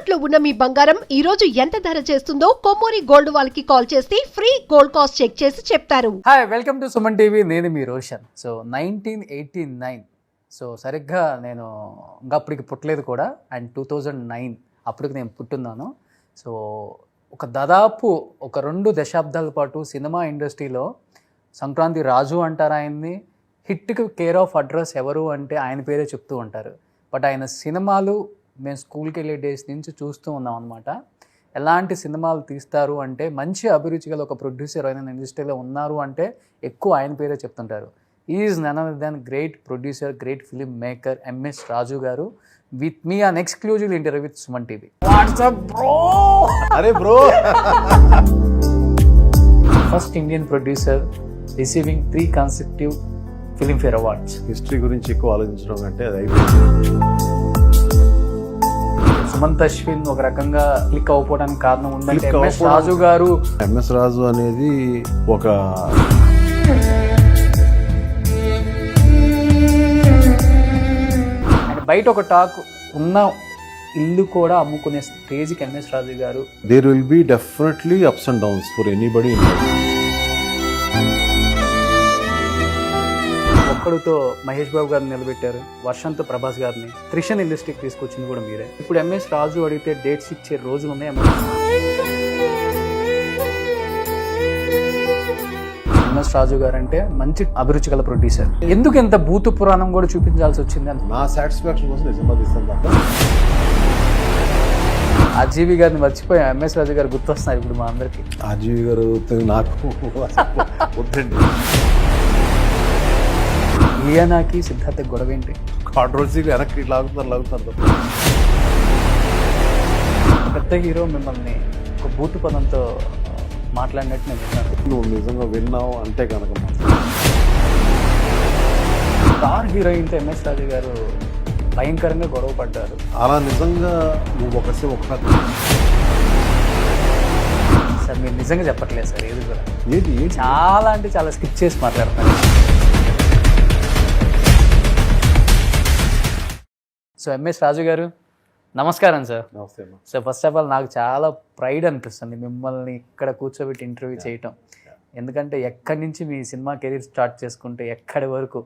తాకట్టులో ఉన్న మీ బంగారం ఈ రోజు ఎంత ధర చేస్తుందో కొమ్మూరి గోల్డ్ వాళ్ళకి కాల్ చేస్తే ఫ్రీ గోల్డ్ కాస్ట్ చెక్ చేసి చెప్తారు. Hi, welcome to Suman TV. నేను మీ రోషన్. సో 1989, సో సరిగ్గా నేను ఇంకా అప్పటికి పుట్టలేదు కూడా. అండ్ 2009 అప్పటికి నేను పుట్టున్నాను. సో దాదాపు ఒక 2 దశాబ్దాల పాటు సినిమా ఇండస్ట్రీలో సంక్రాంతి రాజు అంటారు ఆయన్ని. హిట్కి కేర్ ఆఫ్ అడ్రస్ ఎవరు అంటే ఆయన పేరే చెప్తూ ఉంటారు. బట్ ఆయన సినిమాలు మేము స్కూల్కి వెళ్ళే డేస్ నుంచి చూస్తూ ఉన్నాం అనమాట. ఎలాంటి సినిమాలు తీస్తారు అంటే మంచి అభిరుచి గల ఒక ప్రొడ్యూసర్ ఆయన ఇండస్ట్రీలో ఉన్నారు అంటే ఎక్కువ ఆయన పేరే చెప్తుంటారు. Is none other than great producer, great film maker MS Raju garu with me on exclusive interview with Suman TV. What's up bro. అరే bro. First Indian producer receiving 3 consecutive Filmfare awards. History గురించి ఎక్కువ ఆలోచించడం కంటే అది అయిపోయింది. సుమంత్ అశ్విన్ ఒక రకంగా క్లిక్ అవ్వడానికి కారణం ఉందంటే ఎంఎస్ రాజు గారు. ఎంఎస్ రాజు అనేది ఒక బయట ఒక టాక్ ఉన్న ఇల్లు కూడా అమ్ముకునే స్టేజ్కి MS Raju garu. There will be definitely ups and downs for anybody. ఒక్కడితో మహేష్ బాబు గారిని నిలబెట్టారు, వర్షంతో ప్రభాస్ గారిని, త్రిషన్ ఇండస్ట్రీకి తీసుకొచ్చింది కూడా మీరే. ఇప్పుడు ఎంఎస్ రాజు అడిగితే డేట్స్ ఇచ్చే రోజులు ఉన్నాయి. ఎంఎస్ రాజు గారు అంటే మంచి అభిరుచి గల ప్రొడ్యూసర్. ఎందుకు ఎంత భూత పురాణం కూడా చూపించాల్సి వచ్చింది అని నా సాటిస్ఫాక్షన్ కోసం నిజంగా తీస్తాను తప్ప. ఆర్జీవి గారిని మర్చిపోయి ఎంఎస్ రాజు గారు గుర్తొస్తున్నారు ఇప్పుడు మా అందరికి. ఆర్జీవి గారు నాకు వద్దండి. ఈయనకి సిద్ధార్థ గొడవ ఏంటి? కాంట్రవర్సీగా వెనక్కి లాగుతారు. పెద్ద హీరో మిమ్మల్ని ఒక బూతు పదంతో మాట్లాడినట్టు నేను విన్నాను. నువ్వు నిజంగా విన్నావు అంటే కనుక స్టార్ హీరోయిన్తో ఎంఎస్ రాజు గారు భయంకరంగా గొడవ పడ్డారు. అలా నిజంగా నువ్వు ఒక సార్ మీరు నిజంగా చెప్పట్లేదు సార్. ఏది కూడా ఏంటి చాలా అంటే చాలా స్కిప్ చేసి మాట్లాడతారు. సో ఎంఎస్ రాజు గారు నమస్కారం సార్. నమస్తే. సో ఫస్ట్ ఆఫ్ ఆల్ నాకు చాలా ప్రైడ్ అనిపిస్తుంది మిమ్మల్ని ఇక్కడ కూర్చోబెట్టి ఇంటర్వ్యూ చేయటం. ఎందుకంటే ఎక్కడి నుంచి మీ సినిమా కెరీర్ స్టార్ట్ చేసుకుంటే ఎక్కడి వరకు.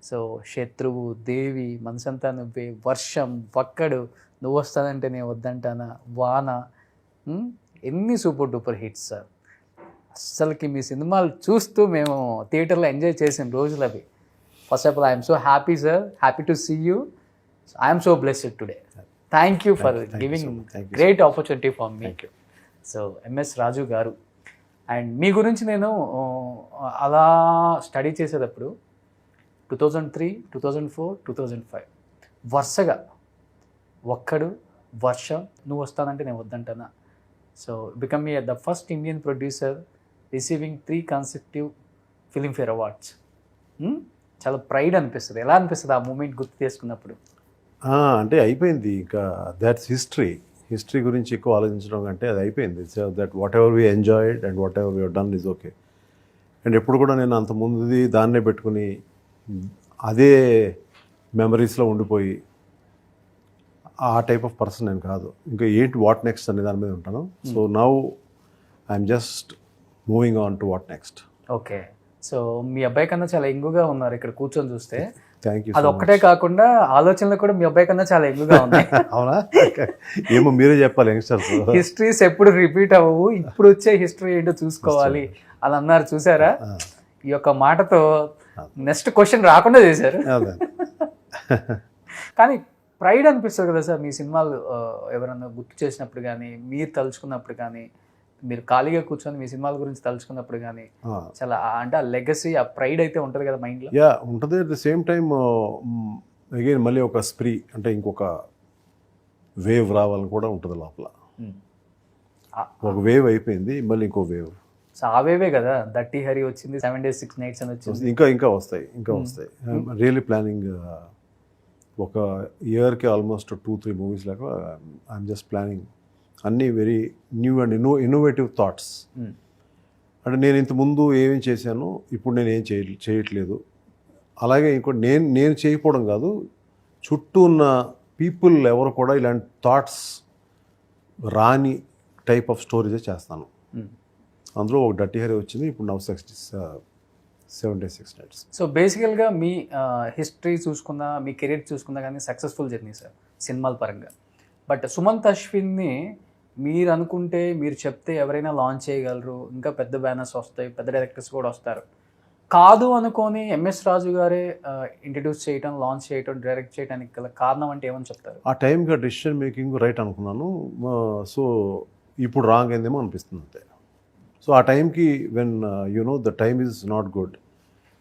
సో శత్రువు, దేవి, మనసంతా నువ్వే, వర్షం, వక్కడు, నువ్వు వస్తానంటే నేను వద్దంటానా, వాన, ఎన్ని సూపర్ డూపర్ హిట్స్ సార్. అస్సలకి మీ సినిమాలు చూస్తూ మేము థియేటర్లో ఎంజాయ్ చేసిన రోజులు అవి. First of all I'm so happy sir, happy to see you. I am so blessed today. Thank you for giving great opportunity for me. So MS రాజు గారు and మీ గురించి నేను అలా స్టడీ చేసేటప్పుడు 2003, 2004, 2005 వరుసగా ఒక్కడు, వర్షం, నువ్వు వస్తానంటే నేను వద్దంటానా. So become the first Indian producer receiving 3 consecutive Filmfare awards. చాలా ప్రైడ్ అనిపిస్తుంది. ఎలా అనిపిస్తుంది ఆ మూమెంట్ గుర్తు చేసుకున్నప్పుడు? అంటే అయిపోయింది ఇంకా. దాట్స్ హిస్టరీ గురించి ఎక్కువ ఆలోచించడం కంటే అది అయిపోయింది. That what ever we enjoyed and what ever we done is okay. And ఎప్పుడు కూడా నేను అంత ముందుది దాన్నే పెట్టుకుని అదే మెమరీస్లో ఉండిపోయి ఆ టైప్ ఆఫ్ పర్సన్ నేను కాదు. ఇంకా ఏంటి వాట్ నెక్స్ట్ అనే దాని మీద ఉంటాను. So now I'm just moving on to what next. Okay. So మీ అబ్బాయి కన్నా చాలా యంగ్గా ఉన్నారు ఇక్కడ కూర్చొని చూస్తే. Thank you. అది ఒక్కటే కాకుండా ఆలోచనలు కూడా మీ అబ్బాయి కన్నా చాలా యంగ్గా ఉన్నాయి. అవునా? ఏమో మీరే చెప్పాలి. యంగ్స్టర్స్ హిస్టరీస్ ఎప్పుడు రిపీట్ అవ్వవు, ఇప్పుడు వచ్చే హిస్టరీ ఏంటో చూసుకోవాలి అని అన్నారు. చూసారా? ఈ యొక్క మాటతో నెక్స్ట్ క్వశ్చన్ రాకుండా చేశారు. కానీ ప్రైడ్ అనిపిస్తుంది కదా సార్ మీ సినిమాలు ఎవరన్నా గుర్తు చేసినప్పుడు కానీ, మీరు తలుచుకున్నప్పుడు కానీ, మీరు ఖాళీగా కూర్చొని మీ సినిమాల గురించి తలుచుకున్నప్పుడు కానీ చాలా అంటే ఆ లెగసీ, ఆ ప్రైడ్ అయితే ఉంటుంది కదా మైండ్లో. యా ఉంటుంది. At the same time again మళ్ళీ ఒక స్ప్రీ అంటే ఇంకొక వేవ్ రావాలని కూడా ఉంటుంది లోపల. ఒక వేవ్ అయిపోయింది, మళ్ళీ ఇంకో వేవ్. సో ఆ వేవే కదా దట్టి హరి వచ్చింది, 7 days 6 nights అని వచ్చింది. ఇంకా వస్తాయి. రియలీ ప్లానింగ్ ఒక ఇయర్కి ఆల్మోస్ట్ 2-3 మూవీస్ లాగా ఐఎమ్ జస్ట్ ప్లానింగ్. అన్నీ very new and innovative thoughts. అంటే నేను ఇంతకుముందు ఏమేమి చేశాను, ఇప్పుడు నేను ఏం చేయట్లేదు. అలాగే ఇంకోటి నేను చేయకపోవడం కాదు, చుట్టూ ఉన్న పీపుల్ ఎవరు కూడా ఇలాంటి థాట్స్ రాని టైప్ ఆఫ్ స్టోరీజే చేస్తాను. అందులో ఒక డర్టీ హరీ వచ్చింది, ఇప్పుడు నవ్ 76 Nights. సో బేసికల్గా మీ హిస్టరీ చూసుకున్నా, మీ కెరీర్ చూసుకున్నా కానీ సక్సెస్ఫుల్ జర్నీ సార్ సినిమాల పరంగా. బట్ సుమంత్ అశ్విన్ని మీరు అనుకుంటే, మీరు చెప్తే ఎవరైనా లాంచ్ చేయగలరు, ఇంకా పెద్ద బ్యానర్స్ వస్తాయి, పెద్ద డైరెక్టర్స్ కూడా వస్తారు. కాదు అనుకొని ఎంఎస్ రాజు గారే ఇంట్రడ్యూస్ చేయటం, లాంచ్ చేయటం, డైరెక్ట్ చేయడానికి గల కారణం అంటే ఏమని చెప్తారు? ఆ టైంకి డెసిషన్ మేకింగ్ రైట్ అనుకున్నాను. సో ఇప్పుడు రాంగ్ అయిందేమో అనిపిస్తుంది అంతే. సో ఆ టైంకి when the time is not good,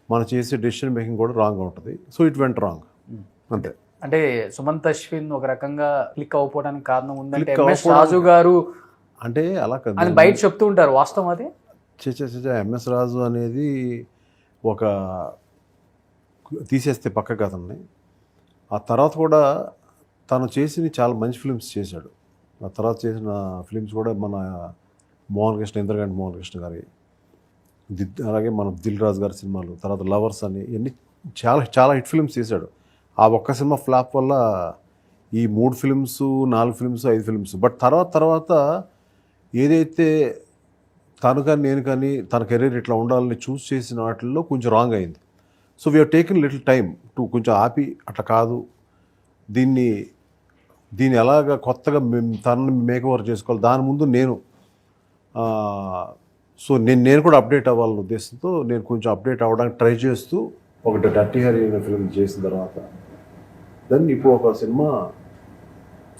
మనం చేసే డెసిషన్ మేకింగ్ కూడా రాంగ్గా ఉంటుంది. సో ఇట్ వెంట్ రాంగ్ అంతే. అంటే సుమంత్ అశ్విన్ ఒక రకంగా క్లిక్ అవ్వకపోవడానికి కారణం ఉందంటే ఎంఎస్ రాజు గారు అంటే అలా కదా అని బయట చెప్తూ ఉంటారు, వాస్తవం అది? ఎంఎస్ రాజు అనేది ఒక తీసేస్తే పక్క కథని, ఆ తర్వాత కూడా తను చేసిన చాలా మంచి ఫిల్మ్స్ చేశాడు. ఆ తర్వాత చేసిన ఫిల్మ్స్ కూడా మన మోహన్ కృష్ణ, ఇంద్రగంటి మోహన్ కృష్ణ గారి, అలాగే మన దిల్ రాజు గారి సినిమాలు, తర్వాత లవర్స్ అని ఇవన్నీ చాలా చాలా హిట్ ఫిల్మ్స్ చేశాడు. ఆ ఒక్క సినిమా ఫ్లాప్ వల్ల ఈ 3 ఫిల్మ్స్, 4 ఫిల్మ్స్, 5 ఫిల్మ్స్. బట్ తర్వాత ఏదైతే తను కానీ నేను కానీ తన కెరీర్ ఇట్లా ఉండాలని చూస్ చేసిన వాటిల్లో కొంచెం రాంగ్ అయింది. So we taken little time to కొంచెం ఆపి, అట్లా కాదు, దీన్ని ఎలాగ కొత్తగా తనని మేకఓవర్ చేసుకోవాలి, దాని ముందు నేను సో నేను కూడా అప్డేట్ అవ్వాలనే ఉద్దేశంతో నేను కొంచెం అప్డేట్ అవ్వడానికి ట్రై చేస్తూ ఒక డర్టీ హరీ అనే ఫిల్మ్ చేసిన తర్వాత దాన్ని ఇప్పుడు ఒక సినిమా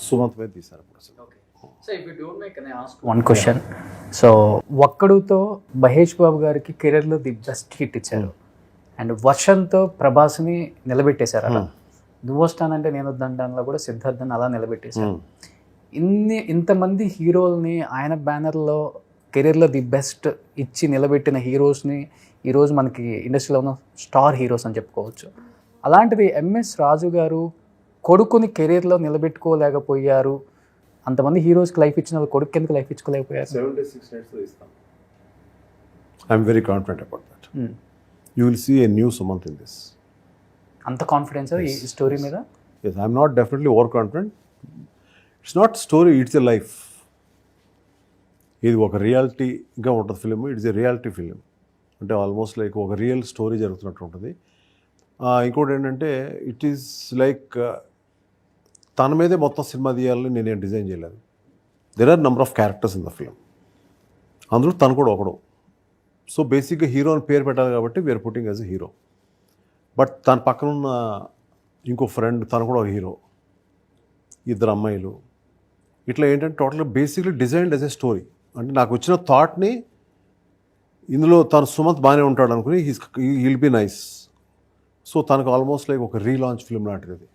సుమంత్ మీద తీశారు. One question. So ఒక్కడుతో Mahesh Babu గారికి కెరీర్లో ది బెస్ట్ హిట్ ఇచ్చారు, అండ్ వర్షంతో ప్రభాస్ని నిలబెట్టేశారు. అలా నువ్వు వస్తానంటే నేను వద్దంటానులో కూడా సిద్ధార్థని అలా నిలబెట్టేశారు. ఇంతమంది హీరోల్ని ఆయన బ్యానర్లో కెరీర్లో ది బెస్ట్ ఇచ్చి నిలబెట్టిన హీరోస్ని ఈరోజు మనకి ఇండస్ట్రీలో ఉన్న స్టార్ హీరోస్ అని చెప్పుకోవచ్చు. అలాంటిది ఎంఎస్ రాజు గారు కొడుకుని కెరీర్లో నిలబెట్టుకోలేకపోయారు. అంతమంది హీరోస్కి లైఫ్ ఇచ్చిన వాళ్ళు కొడుకు ఎందుకు లైఫ్ ఇచ్చుకోలేకపోయారు? 76 Nights ఇస్తాం. I'm very confident about that. You will see a new Sumanth in this. అంత కాన్ఫిడెన్స్ ఈ స్టోరీ మీద? Yes, I'm not definitely over confident. It's not story, it's a life. ఇది ఒక రియాలిటీగా ఉంటుంది film. It's a reality film. అంటే almost like ఒక real story జరుగుతున్నట్టు ఉంటుంది. ఇంకోటి ఏంటంటే ఇట్ ఈస్ లైక్ తన మీదే మొత్తం సినిమా తీయాలని నేనేం డిజైన్ చేయలేదు. There are number of characters in the film, అందులో తను కూడా ఒకడు. సో బేసిక్గా హీరో అని పేరు పెట్టాలి కాబట్టి we're putting as a hero. But తన పక్కన ఉన్న ఇంకో ఫ్రెండ్ తను కూడా ఒక హీరో, 2 అమ్మాయిలు. ఇట్లా ఏంటంటే టోటల్గా basically designed as a story. అంటే నాకు వచ్చిన థాట్ని ఇందులో తను సుమంత్ బాగానే ఉంటాడు అనుకుని హీల్ బీ నైస్. సో తనకు ఆల్మోస్ట్ లైక్ ఒక రీలాంచ్ ఫిల్మ్ లాంటిది.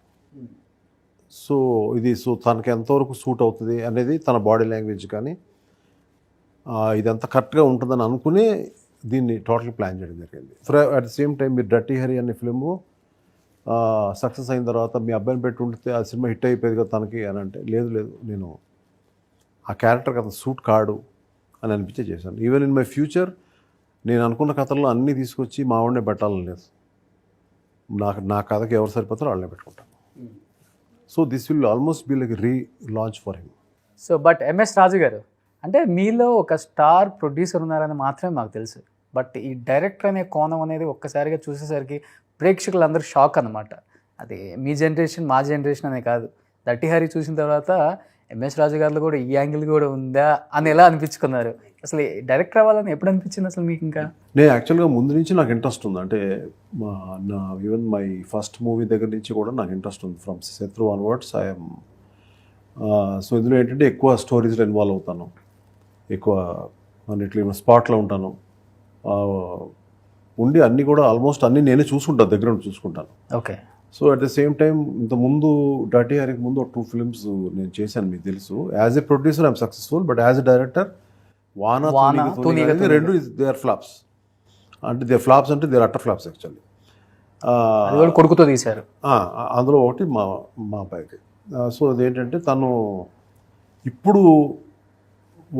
సో సో తనకి ఎంతవరకు సూట్ అవుతుంది అనేది తన బాడీ లాంగ్వేజ్ కానీ ఇదంతా కరెక్ట్గా ఉంటుందని అనుకుని దీన్ని టోటల్ ప్లాన్ చేయడం జరిగింది. అట్ ద సేమ్ టైం మీరు డర్టీ హరీ అనే ఫిల్ము సక్సెస్ అయిన తర్వాత మీ అబ్బాయిని పెట్టి ఉంటే ఆ సినిమా హిట్ అయిపోయేది కదా తనకి అని అంటే, లేదు నేను ఆ క్యారెక్టర్కి అతను సూట్ కాడు అని అనిపించే చేశాను. ఈవెన్ ఇన్ మై ఫ్యూచర్ నేను అనుకున్న కథల్లో అన్నీ తీసుకొచ్చి మా వాడినే పెట్టాలని లేదు. నా కథకి ఎవరు సరిపోతారో వాళ్ళనే పెట్టుకుంటాను. So this will almost be like relaunch for him. So but MS Raju garu అంటే మీలో ఒక స్టార్ ప్రొడ్యూసర్ ఉన్నారని మాత్రమే మాకు తెలుసు. బట్ ఈ డైరెక్టర్ అనే కోణం అనేది ఒక్కసారిగా చూసేసరికి ప్రేక్షకులందరూ షాక్ అనమాట. అది మీ జనరేషన్ మా జనరేషన్ అనే కాదు, డర్టీ హరీ చూసిన తర్వాత ఎంఎస్ రాజు గారిలో కూడా ఈ యాంగిల్ కూడా ఉందా అని ఎలా అనిపించుకున్నారు? అసలు డైరెక్టర్ అవ్వాలని ఎప్పుడు అనిపించింది అసలు మీకు? ఇంకా నేను యాక్చువల్గా ముందు నుంచి నాకు ఇంట్రెస్ట్ ఉంది. అంటే ఈవెన్ మై ఫస్ట్ మూవీ దగ్గర నుంచి కూడా నాకు ఇంట్రెస్ట్ ఉంది. ఫ్రమ్ శత్రు ఆన్వర్డ్స్ ఐఎమ్. సో ఇందులో ఏంటంటే ఎక్కువ స్టోరీస్లో ఇన్వాల్వ్ అవుతాను, ఎక్కువ అన్నిట్లో స్పాట్లో ఉంటాను, ఉండి అన్నీ కూడా ఆల్మోస్ట్ అన్నీ నేనే చూసుకుంటాను, దగ్గర ఉండి చూసుకుంటాను. Okay. So at the same time ఇంతకుముందు డర్టీ హరీకి ముందు 2 ఫిల్మ్స్ నేను చేశాను, మీకు తెలుసు. As a producer I'm successful, but as a director వానా రెండు దే ఆర్ ఫ్లాప్స్. అంటే దే ఫ్లాప్స్ అంటే they are utter flops actually. కొడుకుతో తీశారు. అందులో ఒకటి మా అబ్బాయికి. సో అదేంటంటే తను ఇప్పుడు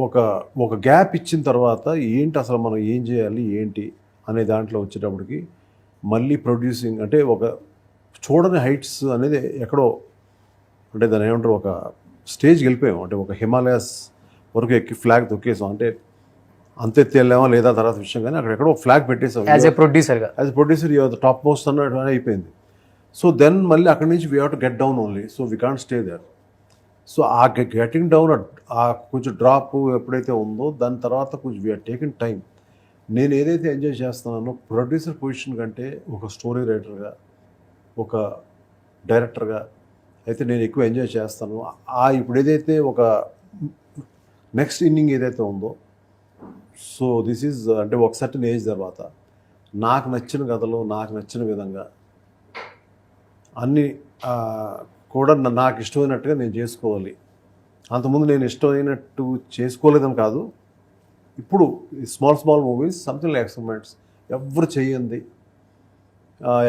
ఒక గ్యాప్ ఇచ్చిన తర్వాత ఏంటి అసలు మనం ఏం చేయాలి ఏంటి అనే దాంట్లో వచ్చేటప్పటికి మళ్ళీ ప్రొడ్యూసింగ్ అంటే ఒక చూడని హైట్స్ అనేది ఎక్కడో, అంటే దాని ఏమంటారు, ఒక స్టేజ్కి వెళ్ళిపోయాం. అంటే ఒక హిమాలయాస్ వరకు ఎక్కి ఫ్లాగ్ తొక్కేసాం. అంటే అంత ఎత్తి వెళ్ళామా లేదా తర్వాత విషయం, కానీ అక్కడ ఎక్కడో ఫ్లాగ్ పెట్టేసాం. యాజ్ ఏ ప్రొడ్యూసర్గా as a producer you're the top most అన్నట్టు అయిపోయింది. సో దెన్ మళ్ళీ అక్కడి నుంచి we have to get down only, so we can't stay there. So uh getting down, uh కొంచెం డ్రాప్ ఎప్పుడైతే ఉందో దాని తర్వాత కొంచెం వీఆర్ టేకింగ్ టైం. నేను ఏదైతే ఎంజాయ్ చేస్తున్నానో ప్రొడ్యూసర్ పొజిషన్ కంటే ఒక స్టోరీ రైటర్గా, ఒక డైరెక్టర్గా అయితే నేను ఎక్కువ ఎంజాయ్ చేస్తాను. ఇప్పుడు ఏదైతే ఒక నెక్స్ట్ ఇన్నింగ్ ఏదైతే ఉందో, సో దిస్ ఈజ్ అంటే ఒక సర్టన్ ఏజ్ తర్వాత నాకు నచ్చిన కథలో నాకు నచ్చిన విధంగా అన్నీ కూడా నాకు ఇష్టమైనట్టుగా నేను చేసుకోవాలి. అంతకుముందు నేను ఇష్టమైనట్టు చేసుకోలేదని కాదు, ఇప్పుడు small movies something like experiments ఎవరు చేయండి,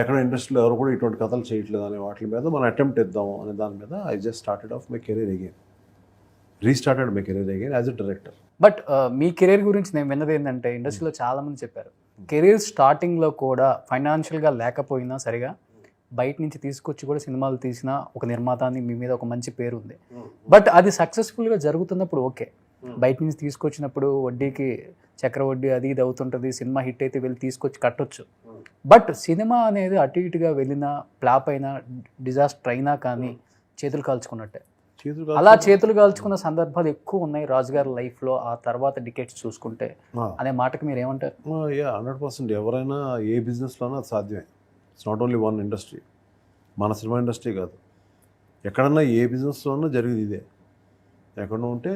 ఎక్కడ ఇండస్ట్రీలో ఎవరు కూడా ఇటువంటి కథలు చేయట్లేదు అనే వాటి మీద మనం అటెంప్ట్ ఇద్దాము అనే దాని మీద I just started off my career again, restarted my career again as a director. But me career గురించి నేను విన్నది ఏంటంటే ఇండస్ట్రీలో చాలామంది చెప్పారు కెరీర్ స్టార్టింగ్లో కూడా ఫైనాన్షియల్గా లేకపోయినా సరిగా బయట నుంచి తీసుకొచ్చి కూడా సినిమాలు తీసిన ఒక నిర్మాత అని మీ మీద ఒక మంచి పేరు ఉంది. బట్ అది సక్సెస్ఫుల్గా జరుగుతున్నప్పుడు ఓకే, బయట నుంచి తీసుకొచ్చినప్పుడు వడ్డీకి చక్రవడ్డీ అది ఇది అవుతుంటుంది, సినిమా హిట్ అయితే వెళ్ళి తీసుకొచ్చి కట్టొచ్చు. బట్ సినిమా అనేది అటు ఇటుగా వెళ్ళినా ఫ్లాప్ అయినా డిజాస్టర్ అయినా కానీ చేతులు కాల్చుకున్నట్టే. అలా చేతులు కాల్చుకున్న సందర్భాలు ఎక్కువ ఉన్నాయి రాజుగారి లైఫ్లో. ఆ తర్వాత డికేట్స్ చూసుకుంటే అనే మాటకి మీరు ఏమంటారు? 100% ఎవరైనా ఏ బిజినెస్లోనా అది సాధ్యమే. It's not only one industry, మన సినిమా ఇండస్ట్రీ కాదు, ఎక్కడన్నా ఏ బిజినెస్లోనూ జరిగేది ఇదే. ఎక్కడ ఉంటే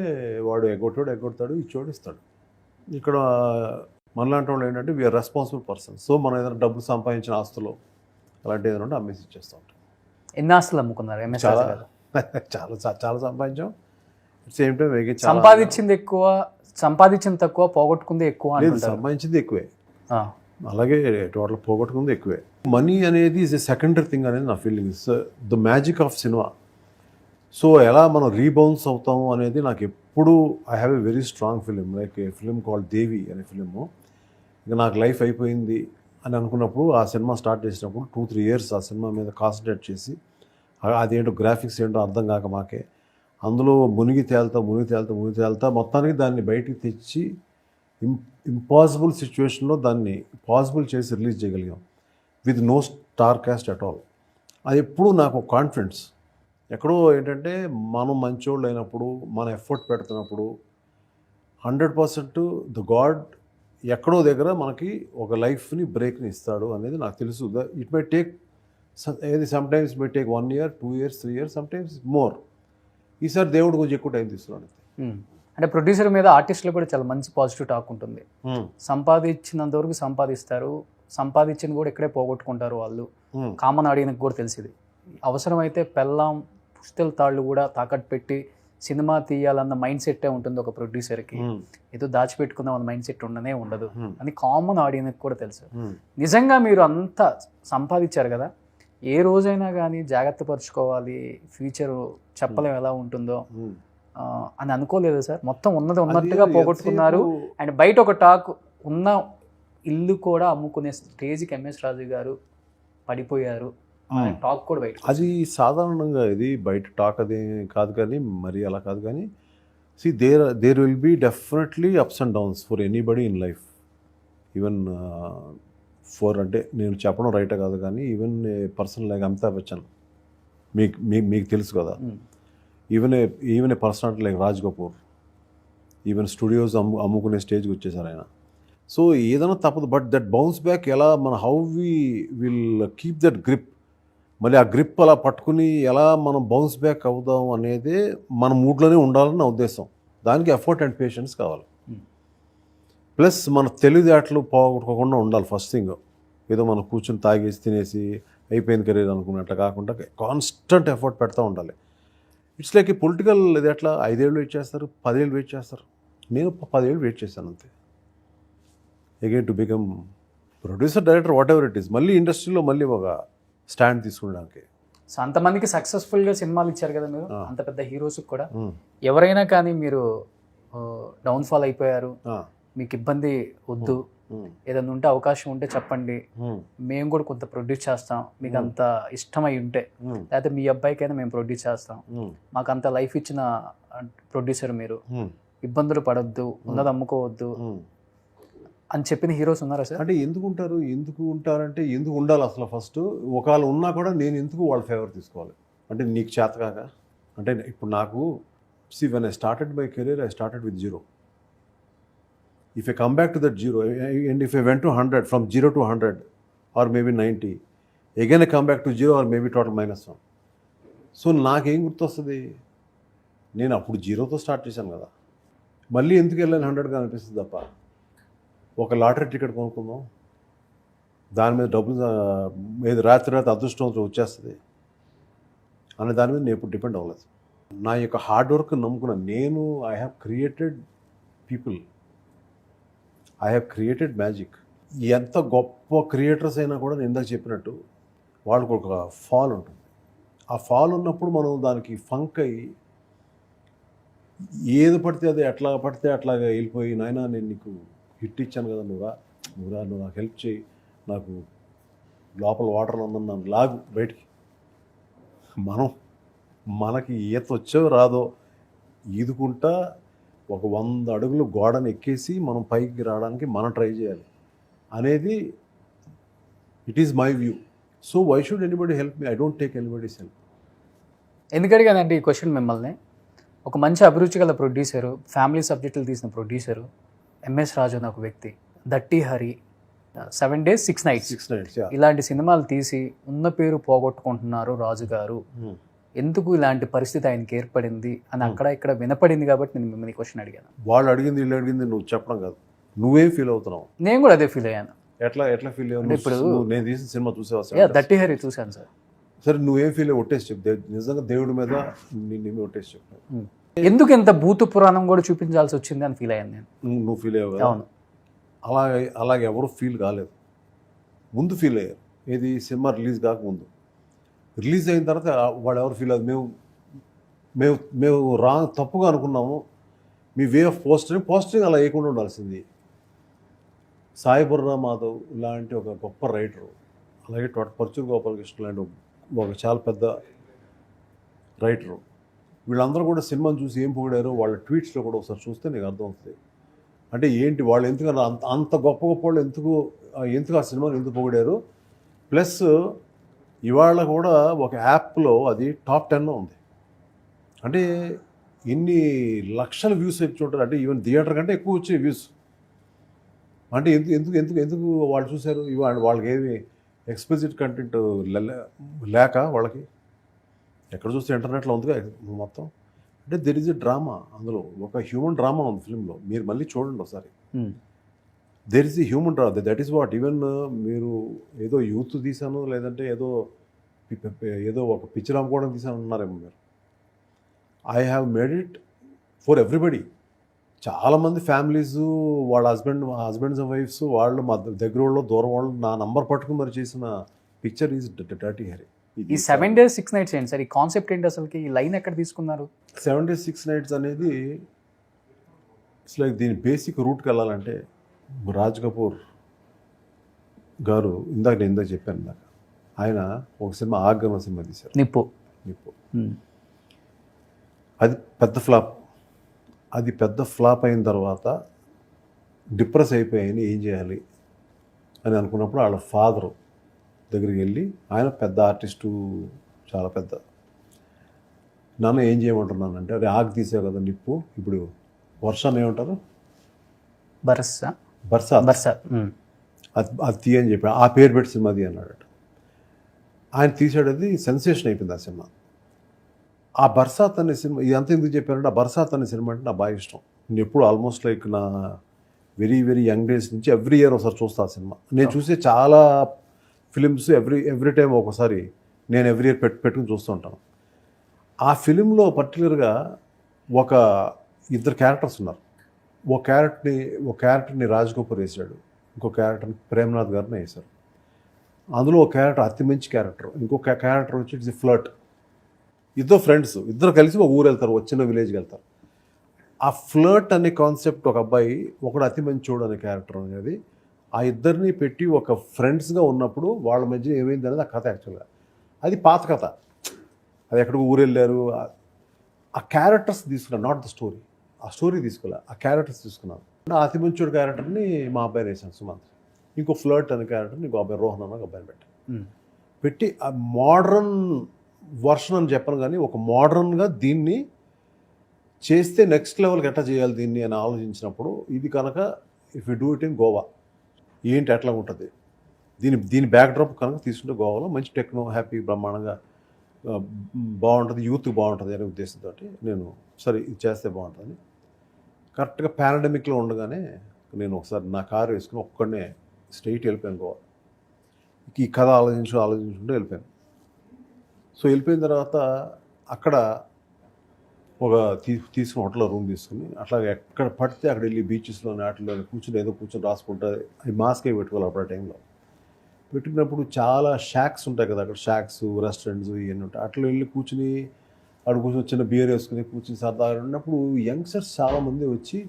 వాడు ఎగ్గొడతాడు, ఇచ్చోడు ఇస్తాడు. ఇక్కడ మనలాంటి వాళ్ళు ఏంటంటే వీఆర్ రెస్పాన్సిబుల్ పర్సన్. సో మనం ఏదైనా డబ్బులు సంపాదించిన ఆస్తులు అలాంటి ఏదైనా ఉంటే అమ్మేసి ఇచ్చేస్తూ ఉంటాం. ఎన్ని ఆస్తులు అమ్ముకున్నారు? చాలా సంపాదించాం. సేమ్ టైం సంపాదించింది ఎక్కువ, సంపాదించింది తక్కువ, పోగొట్టుకుంది ఎక్కువ. సంపాదించింది ఎక్కువే, అలాగే టోటల్ పోగొట్టుకుంది ఎక్కువే. మనీ అనేది ఈజ్ ఎ సెకండరీ థింగ్ అనేది నా feeling. It's the magic of cinema. So ఎలా మనం రీబౌన్స్ అవుతాము అనేది నాకు ఎప్పుడు I have a very strong film, like a film called Devi అనే ఫిలిము. ఇంకా నాకు లైఫ్ అయిపోయింది అని అనుకున్నప్పుడు ఆ సినిమా స్టార్ట్ చేసినప్పుడు 2-3 years ఆ సినిమా మీద కాన్సన్ట్రేట్ చేసి అదేంటో గ్రాఫిక్స్ ఏంటో అర్థం కాక మాకే అందులో మునిగి తేల్తా మొత్తానికి దాన్ని బయటికి తెచ్చి ఇంపాసిబుల్ సిచ్యువేషన్లో దాన్ని పాసిబుల్ చేసి రిలీజ్ చేయగలిగాం with no star cast at all. అది ఎప్పుడు నాకు కాన్ఫిడెన్స్. ఎక్కడో ఏంటంటే మనం మంచోళ్ళు అయినప్పుడు, మన ఎఫర్ట్ పెడుతున్నప్పుడు 100% ద గాడ్ ఎక్కడో దగ్గర మనకి ఒక లైఫ్ని బ్రేక్ని ఇస్తాడు అనేది నాకు తెలుసు. It my take sometimes my take 1 year, 2 years, 3 years, sometimes more. ఈసారి దేవుడు కొంచెం ఎక్కువ టైం తీసుకున్నాడు. అంటే ప్రొడ్యూసర్ మీద ఆర్టిస్టులు కూడా చాలా మంచి పాజిటివ్ టాక్ ఉంటుంది. సంపాదించినంత వరకు సంపాదిస్తారు, సంపాదించింది కూడా ఇక్కడే పోగొట్టుకుంటారు వాళ్ళు. కామన్ ఆడియన్కి కూడా తెలిసింది. అవసరమైతే పెళ్ళాం పుస్తల తాళ్ళు కూడా తాకట్టు పెట్టి సినిమా తీయాలన్న మైండ్ సెట్టే ఉంటుంది ఒక ప్రొడ్యూసర్కి. ఏదో దాచిపెట్టుకుందాం అన్న మైండ్ సెట్ ఉండదు అని కామన్ ఆడియన్కి కూడా తెలుసు. నిజంగా మీరు అంత సంపాదించారు కదా, ఏ రోజైనా కానీ జాగ్రత్త పరుచుకోవాలి, ఫ్యూచర్ చెప్పలేం ఎలా ఉంటుందో అని అనుకోలేదు సార్? మొత్తం ఉన్నట్టుగా పోగొట్టుకున్నారు. అండ్ బయట ఒక టాక్ ఉన్న ఇల్లు కూడా అమ్ముకునే స్టేజ్కి ఎంఎస్ రాజు గారు పడిపోయారు టాక్ కూడా బయట. అది సాధారణంగా ఇది బయట టాక్ అది కాదు, కానీ మరి అలా కాదు. కానీ there will be definitely ups and downs for anybody in life. Even అంటే నేను చెప్పడం రైటే కాదు, కానీ even a person like Amitabh Bachchan మీకు తెలుసు కదా, even a personality like Raj Kapoor, even studios అమ్ముకునే స్టేజ్కి వచ్చేసారు ఆయన. సో ఏదైనా తప్పదు, బట్ దట్ బౌన్స్ బ్యాక్ ఎలా how we will keep that grip, మళ్ళీ ఆ గ్రిప్ అలా పట్టుకుని ఎలా మనం బౌన్స్ బ్యాక్ అవుదాం అనేదే మన మూడ్లోనే ఉండాలని నా ఉద్దేశం. దానికి ఎఫర్ట్ అండ్ పేషెన్స్ కావాలి. ప్లస్ మన తెలివితేటలు పోగొట్టుకోకుండా ఉండాలి. ఫస్ట్ థింగ్, ఏదో మనం కూర్చొని తాగేసి తినేసి అయిపోయింది కెరీర్ అనుకున్నట్లు కాకుండా కాన్స్టెంట్ ఎఫర్ట్ పెడతా ఉండాలి. ఇట్స్ లైక్ ఈ పొలిటికల్ ఇది ఎట్లా 5 years వెయిట్ చేస్తారు, 10 years వెయిట్ చేస్తారు. నేను 10 years వెయిట్ చేశాను అంతే, again to become producer, director, what ever it is, మళ్ళీ ఇండస్ట్రీలో మళ్ళీ ఒక స్టాండ్ తీసుకోవడానికి. సో అంతమందికి సక్సెస్ఫుల్గా సినిమాలు ఇచ్చారు కదా మీరు, అంత పెద్ద హీరోస్కి కూడా. ఎవరైనా కానీ మీరు డౌన్ఫాల్ అయిపోయారు, మీకు ఇబ్బంది వద్దు, ఏదైనా ఉంటే అవకాశం ఉంటే చెప్పండి, మేము కూడా కొంత ప్రొడ్యూస్ చేస్తాం, మీకు అంత ఇష్టమై ఉంటే, లేకపోతే మీ అబ్బాయికైనా మేము ప్రొడ్యూస్ చేస్తాం, మాకు అంత లైఫ్ ఇచ్చిన ప్రొడ్యూసర్ మీరు, ఇబ్బందులు పడొద్దు, ఉన్నది అమ్ముకోవద్దు అని చెప్పిన హీరోస్ ఉన్నారా సార్? అంటే ఎందుకు ఉంటారంటే ఎందుకు ఉండాలి అసలు? ఫస్ట్ ఒకవేళ ఉన్నా కూడా నేను ఎందుకు వాళ్ళ ఫేవర్ తీసుకోవాలి? అంటే నీకు చేతకాక? అంటే ఇప్పుడు నాకు when I started my career, I started with 0. If I come back to that 0, and if I went to 100, from 0 to 100 or maybe 90, again I come back to 0 or maybe total -1. So నాకేం గుర్తొస్తుంది? నేను అప్పుడు 0తో start చేశాను కదా, మళ్ళీ ఎందుకు వెళ్ళాను 100గా అనిపిస్తుంది తప్ప. ఒక లాటరీ టికెట్ కొనుక్కుందాం, దాని మీద డబ్బులు ఏది రాత్రి అదృష్టం వచ్చేస్తుంది అనే దాని మీద నేను ఎప్పుడు డిపెండ్ అవ్వలేదు. నా యొక్క హార్డ్ వర్క్ నమ్ముకున్నాను నేను. I have created people, I have created magic. ఎంత గొప్ప క్రియేటర్స్ అయినా కూడా నేను ఇందాక చెప్పినట్టు వాళ్ళకు ఒక ఫాల్ ఉంటుంది. ఆ ఫాల్ ఉన్నప్పుడు మనం దానికి ఫంక్ అయ్యి ఏది పడితే అది ఎట్లా పడితే అట్లాగా వెళ్ళిపోయి, నాయనా నేను నీకు హిట్ ఇచ్చాను కదా, నువ్వు నాకు హెల్ప్ చేయి, నాకు లోపల వాటర్ ఉందని నన్ను లాగు బయటికి. మనకి ఈత వచ్చో రాదో ఈదుకుంటా ఒక 100 అడుగులు గోడను ఎక్కేసి మనం పైకి రావడానికి మనం ట్రై చేయాలి అనేది it is my view. So why should anybody help me? I don't take anybody's help. ఎందుకంటే కదండి ఈ క్వశ్చన్ మిమ్మల్ని, ఒక మంచి అభిరుచి గల ప్రొడ్యూసరు, ఫ్యామిలీ సబ్జెక్టులు తీసిన ప్రొడ్యూసరు ఎంఎస్ రాజు అనే ఒక వ్యక్తి, దట్టి హరి, 7 days 6 nights ఇలాంటి సినిమాలు తీసి ఉన్న పేరు పోగొట్టుకుంటున్నారు రాజు గారు, ఎందుకు ఇలాంటి పరిస్థితి ఆయనకి ఏర్పడింది అని అక్కడ ఇక్కడ వినపడింది కాబట్టి నేను మిమ్మల్ని క్వశ్చన్ అడిగాను. వాళ్ళు అడిగింది వీళ్ళు అడిగింది నువ్వు చెప్పడం కాదు, నువ్వేం ఫీల్ అవుతున్నావు? నేను కూడా అదే ఫీల్ అయ్యాను. ఎట్లా ఫీల్ అయ్యావు? ఇప్పుడు నేను తీసిన సినిమా చూసేవా? దట్టి హరి చూశాను సార్. సరే నువ్వేం ఫీల్ అయ్యి ఒట్టేసి చెప్పు, నిజంగా దేవుడి మీద నిన్ను ఒట్టేసి చెప్పు. ఎందుకు ఎంత భూత పురాణం కూడా చూపించాల్సి వచ్చింది అని ఫీల్ అయ్యాను నేను. నువ్వు ఫీల్ అయ్యావు కదా? అవును. అలాగే ఎవరు ఫీల్ కాలేదు, ముందు ఫీల్ అయ్యారు. ఏది సినిమా రిలీజ్ కాకముందు. రిలీజ్ అయిన తర్వాత వాళ్ళు ఎవరు ఫీల్ అయ్యారు? మేము తప్పుగా అనుకున్నాము, మీ వే ఆఫ్ పోస్టరింగ్ అలా వేయకుండా ఉండాల్సింది. సాయి బుర్రా మాధవ్ ఇలాంటి ఒక గొప్ప రైటరు, అలాగే పరుచూరు గోపాలకృష్ణ లాంటి ఒక చాలా పెద్ద రైటరు, వీళ్ళందరూ కూడా సినిమాని చూసి ఏం పొగిడారో వాళ్ళ ట్వీట్స్లో కూడా ఒకసారి చూస్తే నీకు అర్థమవుతుంది. అంటే ఏంటి వాళ్ళు ఎందుకన్నా అంత గొప్ప వాళ్ళు ఎందుకు ఆ సినిమాని ఎందుకు పొగిడారు. ప్లస్ ఇవాళ కూడా ఒక యాప్లో అది టాప్ 10లో ఉంది. అంటే ఎన్ని లక్షల వ్యూస్ వచ్చి అంటే ఈవెన్ థియేటర్ కంటే ఎక్కువ వచ్చే వ్యూస్. అంటే ఎందుకు వాళ్ళు చూశారు? వాళ్ళకి ఏమి ఎక్స్ప్లిసిట్ కంటెంట్ లేక వాళ్ళకి ఎక్కడ చూస్తే ఇంటర్నెట్లో ఉందిగా మొత్తం. అంటే దెర్ ఇస్ ఎ డ్రామా, అందులో ఒక హ్యూమన్ డ్రామా ఉంది ఫిల్మ్లో. మీరు మళ్ళీ చూడండి ఒకసారి. There is a human drama, that is what. Even మీరు ఏదో యూత్ తీసాను లేదంటే ఏదో ఒక పిక్చర్ అమ్ముకోవడం తీసాను అన్నారేమో మీరు. I have made it for everybody. చాలామంది ఫ్యామిలీస్ వాళ్ళ హస్బెండ్స్ అండ్ వైఫ్స్ వాళ్ళు మా దగ్గర వాళ్ళు దూరం వాళ్ళు నా నంబర్ పట్టుకుని మరి చేసిన పిక్చర్ ఈజ్ డర్టీ హరి. ఈ 7 days 6 nights ఏంటి సార్? ఈ కాన్సెప్ట్ ఏంటి అసలుకి? ఈ లైన్ ఎక్కడ తీసుకున్నారు? 7 days 6 nights అనేది ఇట్స్ లైక్ దీని బేసిక్ రూట్కి వెళ్ళాలంటే రాజ్ కపూర్ గారు నేను చెప్పాను ఇందాక, ఆయన ఒక సినిమా ఆగ్రహం సినిమా తీశారు, నిప్పు. అది పెద్ద ఫ్లాప్ అయిన తర్వాత డిప్రెస్ అయిపోయాయని ఏం చేయాలి అని అనుకున్నప్పుడు వాళ్ళ ఫాదరు దగ్గరికి వెళ్ళి, ఆయన పెద్ద ఆర్టిస్టు, చాలా పెద్ద, నాన్న ఏం చేయమంటున్నానంటే, అరే ఆగ్ తీసావు కదా నిప్పు, ఇప్పుడు వర్షాన్ని ఏమంటారు, బర్సాత్ అది తీయని చెప్పి ఆ పేరు పెట్టి సినిమా తీ అన్నాడట. ఆయన తీసాడు, అది సెన్సేషన్ అయిపోయింది ఆ సినిమా. ఆ బర్సాత్ అనే సినిమా ఇదంతా ఎందుకు చెప్పారంటే, ఆ బర్సాత్ అనే సినిమా అంటే నాకు బాగా ఇష్టం. నేను ఎప్పుడు ఆల్మోస్ట్ లైక్ నా వెరీ యంగ్ డేస్ నుంచి ఎవ్రీ ఇయర్ ఒకసారి చూస్తా ఆ సినిమా. నేను చూసే చాలా ఫిలిమ్స్ ఎవ్రీ టైం ఒకసారి నేను ఎవ్రీ ఇయర్ పెట్టుకుని చూస్తూ ఉంటాను. ఆ ఫిలింలో పర్టికులర్గా ఒక ఇద్దరు క్యారెక్టర్స్ ఉన్నారు. ఒక క్యారెక్టర్ని రాజ్ కపూర్ వేసాడు, ఇంకో క్యారెక్టర్ని ప్రేమ్నాథ్ గారిని వేశారు. అందులో ఒక క్యారెక్టర్ అతి మంచి క్యారెక్టర్, ఇంకొక క్యారెక్టర్ వచ్చి ఇట్స్ ఫ్లర్ట్. ఇద్దరు ఫ్రెండ్స్, ఇద్దరు కలిసి ఒక ఊరు వెళ్తారు, ఒక చిన్న విలేజ్కి వెళ్తారు. ఆ ఫ్లర్ట్ అనే కాన్సెప్ట్ ఒక అబ్బాయి, ఒకడు అతి మంచోడు అనే క్యారెక్టర్ అనేది ఆ ఇద్దరిని పెట్టి ఒక ఫ్రెండ్స్గా ఉన్నప్పుడు వాళ్ళ మధ్య ఏమైంది అనేది ఆ కథ యాక్చువల్గా. అది పాత కథ, అది ఎక్కడికి ఊరు వెళ్ళారు, ఆ క్యారెక్టర్స్ తీసుకున్నాను, నాట్ ద స్టోరీ. ఆ స్టోరీ తీసుకోలే, ఆ క్యారెక్టర్స్ తీసుకున్నాను. అతి మంచోడు క్యారెక్టర్ని మా అబ్బాయిని వేసాను సుమంత్, ఇంకో ఫ్లర్ట్ అనే క్యారెక్టర్ని ఇంకో అబ్బాయి రోహన్ అన్న అబ్బాయిని పెట్టి ఆ మోడ్రన్ వర్షన్ అని చెప్పను, కానీ ఒక మోడ్రన్గా దీన్ని చేస్తే నెక్స్ట్ లెవెల్కి ఎట్లా చేయాలి దీన్ని అని ఆలోచించినప్పుడు, ఇది కనుక if you do it in Goa ఏంటి ఎట్లా ఉంటుంది, దీని బ్యాక్డ్రాప్ కనుక తీసుకుంటే గోవాలో మంచి టెక్నో హ్యాపీ బ్రహ్మాండంగా బాగుంటుంది, యూత్ బాగుంటుంది అనే ఉద్దేశంతో నేను సరే ఇది చేస్తే బాగుంటుంది. కరెక్ట్గా పాండమిక్లో ఉండగానే నేను ఒకసారి నా కారు వేసుకుని ఒక్కడనే స్ట్రైట్ వెళ్ళిపోయాను గోవా. ఈ కథ ఆలోచించుకుంటూ వెళ్ళిపోయాను. సో వెళ్ళిపోయిన తర్వాత అక్కడ ఒక తీసుకుని హోటల్లో రూమ్ తీసుకుని అట్లాగే ఎక్కడ పడితే అక్కడ వెళ్ళి బీచెస్లోని వాటిలో కూర్చొని రాసుకుంటా, అది మాస్క్ అయి పెట్టుకోవాలి అప్పుడు ఆ టైంలో. పెట్టుకున్నప్పుడు చాలా షాక్స్ ఉంటాయి కదా అక్కడ, షాక్స్ రెస్టారెంట్స్ ఇవన్నీ ఉంటాయి, అట్లా వెళ్ళి కూర్చుని అక్కడ కూర్చొని చిన్న బియర్ వేసుకుని కూర్చుని సరదాగా ఉన్నప్పుడు యంగ్స్టర్స్ చాలామంది వచ్చి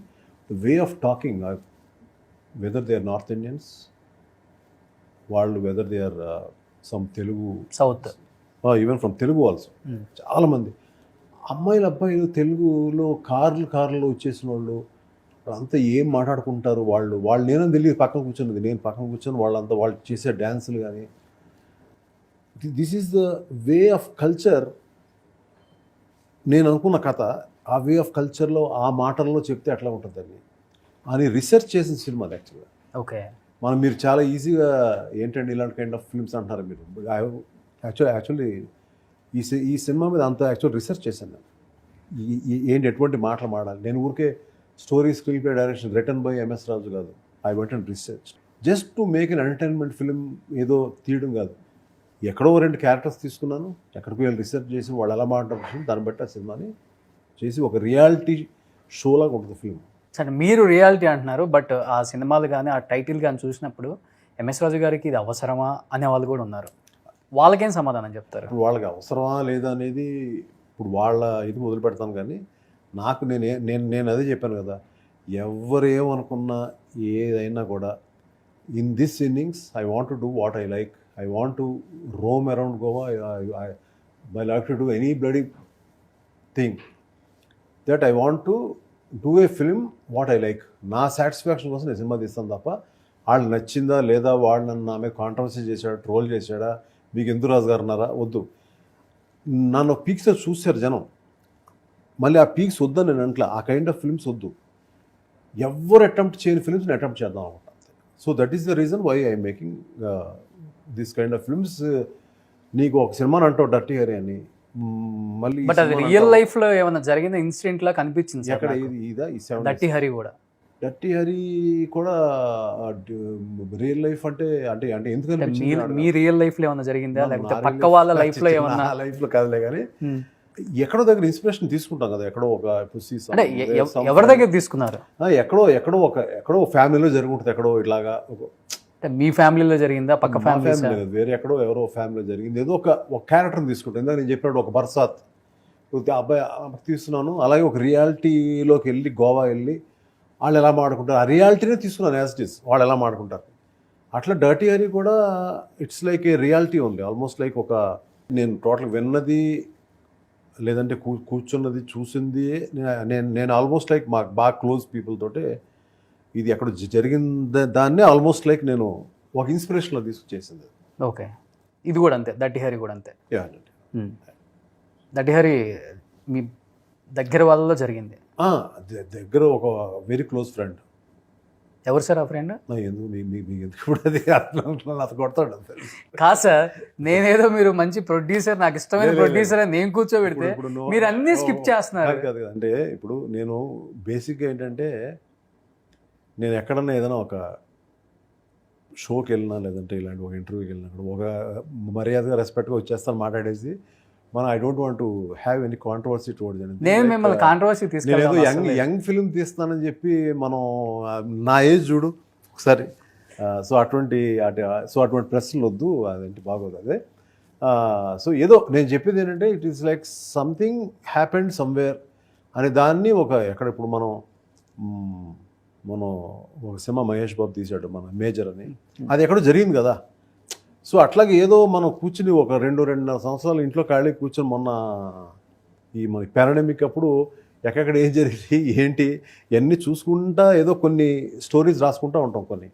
way of talking, whether they are north Indians వాళ్ళు, whether they are some Telugu south, even from Telugu also, చాలామంది అమ్మాయిలు అబ్బాయిలు తెలుగులో కార్లు వచ్చేసిన వాళ్ళు అంతా ఏం మాట్లాడుకుంటారు వాళ్ళు నేనని తెలియదు, పక్కన కూర్చున్నది నేను పక్కన కూర్చొని వాళ్ళంతా వాళ్ళు చేసే డ్యాన్సులు కానీ, this is the way of culture. నేను అనుకున్న కథ ఆ వే ఆఫ్ కల్చర్లో ఆ మాటల్లో చెప్తే ఎట్లా ఉంటుందని అని రీసెర్చ్ చేసిన సినిమా అది యాక్చువల్గా. ఓకే, మీరు చాలా ఈజీగా ఏంటండి ఇలాంటి కైండ్ ఆఫ్ ఫిల్మ్స్ అంటారు మీరు. యాక్చువల్లీ ఈ సినిమా మీద అంత యాక్చువల్ రీసెర్చ్ చేశాను నేను, ఏంటి ఎటువంటి మాటలు మాడాలి. నేను ఊరికే story screen play direction written by MS Raju కాదు, I went and research just to make an entertainment film, ఏదో తీయడం కాదు. ఎక్కడో 2 క్యారెక్టర్స్ తీసుకున్నాను, ఎక్కడికి వెళ్ళి రీసెర్చ్ చేసి వాళ్ళు ఎలా మాట్లాడుతున్నారు దాన్ని బట్టి ఆ సినిమాని చేసి ఒక రియాలిటీ షోలాగా ఉంటుంది ఫిల్మ్. సరే మీరు రియాలిటీ అంటున్నారు, బట్ ఆ సినిమాలు కానీ ఆ టైటిల్ కానీ చూసినప్పుడు ఎంఎస్ రాజు గారికి ఇది అవసరమా అనే వాళ్ళు కూడా ఉన్నారు, వాళ్ళకేం సమాధానం చెప్తారు? ఇప్పుడు వాళ్ళకి అవసరమా లేదా అనేది ఇప్పుడు వాళ్ళ ఇది మొదలు పెడతాను, కానీ నాకు నేను అదే చెప్పాను కదా, ఎవరేమనుకున్నా ఏదైనా కూడా in this innings I want to do what I like, I want to Rome around Goa, I like to do any bloody thing that I want to do a film what I like. నా satisfaction కోసం నేను cinema తీస్తాను తప్ప వాళ్ళు నచ్చిందా లేదా, వాళ్ళు నన్ను నా మీద కాంట్రవర్సీ చేశాడా, ట్రోల్ చేశాడా, మీకు ఎందుకు రాజు గారు అన్నారా, వద్దు. నన్ను పీక్స్లో చూశారు జనం, మళ్ళీ ఆ పీక్స్ వద్దని నేను అంటలా, ఆ కైండ్ ఆఫ్ ఫిల్మ్స్ వద్దు. ఎవరు అటెంప్ట్ చేయని ఫిల్మ్స్ని అటెంప్ట్ చేద్దాం అనుకుంటా. So that is the reason why I'm making this kind of films. నీకు ఒక సినిమాని అంటావు డర్టీ హరి అని, మళ్ళీ బట్ అది రియల్ లైఫ్ లో ఏమైనా జరిగిన ఇన్సిడెంట్ లా కనిపించింది ఎక్కడ డర్టీ హరి కూడా. డర్టీ హరి కూడా రియల్ లైఫ్ అంటే అంటే అంటే ఎందుకంటే మీ రియల్ లైఫ్ లో ఏమైనా జరిగిందా, లేకపోతే పక్క వాళ్ళ లైఫ్ లో ఏమన్నా? లైఫ్ లో కాదులే, కానీ ఎక్కడో దగ్గర ఇన్స్పిరేషన్ తీసుకుంటాం కదా, ఎక్కడో ఒక అంటే ఎవరి దగ్గర తీసుకున్నారు? ఎక్కడో ఫ్యామిలీలో జరుగుతుంది, ఎక్కడో ఇట్లాగా మీ ఫ్యామిలీలో జరిగిందా, పక్క ఫ్యామిలీ వేరే ఎక్కడో ఎవరో ఫ్యామిలీలో జరిగింది, ఏదో ఒక క్యారెక్టర్ని తీసుకుంటాం. ఇందాక నేను చెప్పినట్టు ఒక బర్సాత్ అబ్బాయి తీస్తున్నాను, అలాగే ఒక రియాలిటీలోకి వెళ్ళి గోవా వెళ్ళి వాళ్ళు ఎలా మాడుకుంటారు, ఆ రియాలిటీనే తీసుకున్నాను యాజ్ ఇట్ ఈస్, వాళ్ళు ఎలా మాడుకుంటారు. అట్లా డర్టీ హరి కూడా ఇట్స్ లైక్ ఏ రియాలిటీ ఉంది, ఆల్మోస్ట్ లైక్ ఒక నేను టోటల్ విన్నది లేదంటే కూర్చున్నది చూసింది నేను ఆల్మోస్ట్ లైక్ మాకు బాగా క్లోజ్ పీపుల్ తోటే ఇది ఎక్కడ జరిగింది దాన్నే ఆల్మోస్ట్ లైక్ నేను ఒక ఇన్స్పిరేషన్లో తీసుకొచ్చేసింది. ఓకే, ఇది కూడా అంతే, దట్టి హరి కూడా అంతే. దట్టి హరి మీ దగ్గర వాళ్ళలో జరిగింది? దగ్గర ఒక వెరీ క్లోజ్ ఫ్రెండ్. ఎవరు సార్ ఆ ఫ్రెండ్? ఇప్పుడు అది అట్లా కొడతాడు కాదు సార్, నేనేదో మీరు మంచి ప్రొడ్యూసర్, నాకు ఇష్టమైన ప్రొడ్యూసర్ అని నేను కూర్చోబెడితే మీరు అన్నీ స్కిప్ చేస్తున్నారు. కాదు అంటే ఇప్పుడు నేను బేసిక్గా ఏంటంటే నేను ఎక్కడన్నా ఏదైనా ఒక షోకి వెళ్ళినా లేదంటే ఇలాంటి ఒక ఇంటర్వ్యూకి వెళ్ళినప్పుడు ఒక మర్యాదగా రెస్పెక్ట్గా వచ్చేస్తాను మాట్లాడేసి, మనం I don't want to have any controversy towards. నేను మిమ్మల్ని కాంట్రవర్సీ తీసుకెళ్ళాను, నేను యంగ్ ఫిల్మ్ తీస్తానని చెప్పి మనం నా ఏజ్ చూడు ఒకసారి. సో అటువంటి ప్రశ్నలు వద్దు, అదేంటి బాగోదు అదే. సో ఏదో నేను చెప్పేది ఏంటంటే it is like something happened somewhere అనే దాన్ని ఒక ఎక్కడ ఇప్పుడు మనం మనం ఒక సినిమా మహేష్ బాబు తీశాడు మన మేజర్ అని, అది ఎక్కడో జరిగింది కదా. సో అట్లాగే ఏదో మనం కూర్చుని ఒక 2-2.5 సంవత్సరాలు ఇంట్లో ఖాళీ కూర్చొని మొన్న ఈ మన పాండమిక్ అప్పుడు ఎక్కడెక్కడ ఏం జరిగింది ఏంటి ఇవన్నీ చూసుకుంటా ఏదో కొన్ని స్టోరీస్ రాసుకుంటూ ఉంటాం కొన్ని.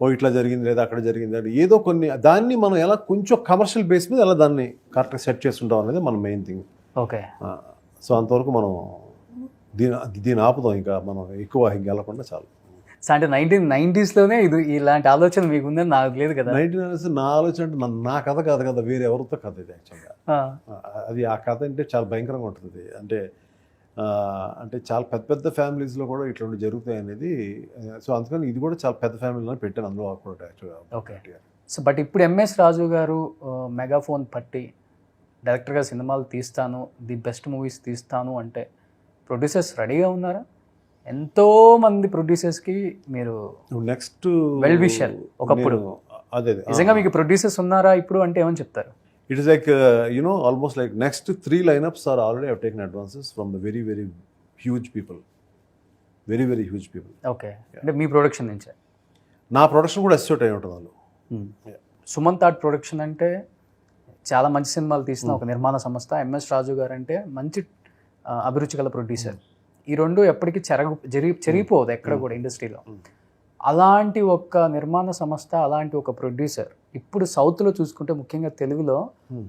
ఓ ఇట్లా జరిగింది లేదా అక్కడ జరిగింది అని ఏదో కొన్ని దాన్ని మనం ఎలా కొంచెం కమర్షియల్ బేస్ మీద ఎలా దాన్ని కరెక్ట్గా సెట్ చేసుకుంటాం అనేది మన మెయిన్ థింగ్. ఓకే. సో అంతవరకు మనం దీని ఆపుదాం, ఇంకా మనం ఎక్కువ వెళ్ళకుండా చాలు. సో అంటే 1990s ఇది ఇలాంటి ఆలోచన మీకు ఉందని నాకు లేదు కదా. 1990s నా ఆలోచన అంటే నా కథ కాదు కదా, వేరే ఎవరితో కథ ఇది యాక్చువల్గా. అది ఆ కథ అంటే చాలా భయంకరంగా ఉంటుంది. అంటే చాలా పెద్ద పెద్ద ఫ్యామిలీస్లో కూడా ఇట్లాంటి జరుగుతాయి అనేది. సో అందుకని ఇది కూడా చాలా పెద్ద ఫ్యామిలీలో పెట్టాను అందులో కూడా యాక్చువల్గా. ఓకే. సో బట్ ఇప్పుడు ఎంఎస్ రాజు గారు మెగాఫోన్ పట్టి డైరెక్టర్గా సినిమాలు తీస్తాను, ది బెస్ట్ మూవీస్ తీస్తాను అంటే ప్రొడ్యూసర్స్ రెడీగా ఉన్నారా? ఎంతో మంది ప్రొడ్యూసర్స్కి మీరు నెక్స్ట్ వెల్ విషర్ ఒకప్పుడు. అదే నిజంగా మీకు ప్రొడ్యూసర్స్ ఉన్నారా ఇప్పుడు అంటే ఏమని చెప్తారు? It is like, almost like next 3 lineups are already have taken advances from the very, very huge people. Very, very huge people. Okay. అంటే మీ ప్రొడక్షన్ నుంచే? నా ప్రొడక్షన్ కూడా అసోసియేట్ అయి ఉంటుంది వాళ్ళు. సుమంత్ ఆర్ట్ ప్రొడక్షన్ అంటే చాలా మంచి సినిమాలు తీసిన ఒక నిర్మాణ సంస్థ. ఎంఎస్ రాజు గారు అంటే మంచి అభిరుచి గల ప్రొడ్యూసర్. ఈ రెండు ఎప్పటికీ చెరిగిపోదు ఎక్కడ కూడా ఇండస్ట్రీలో. అలాంటి ఒక నిర్మాణ సంస్థ, అలాంటి ఒక ప్రొడ్యూసర్ ఇప్పుడు సౌత్లో చూసుకుంటే ముఖ్యంగా తెలుగులో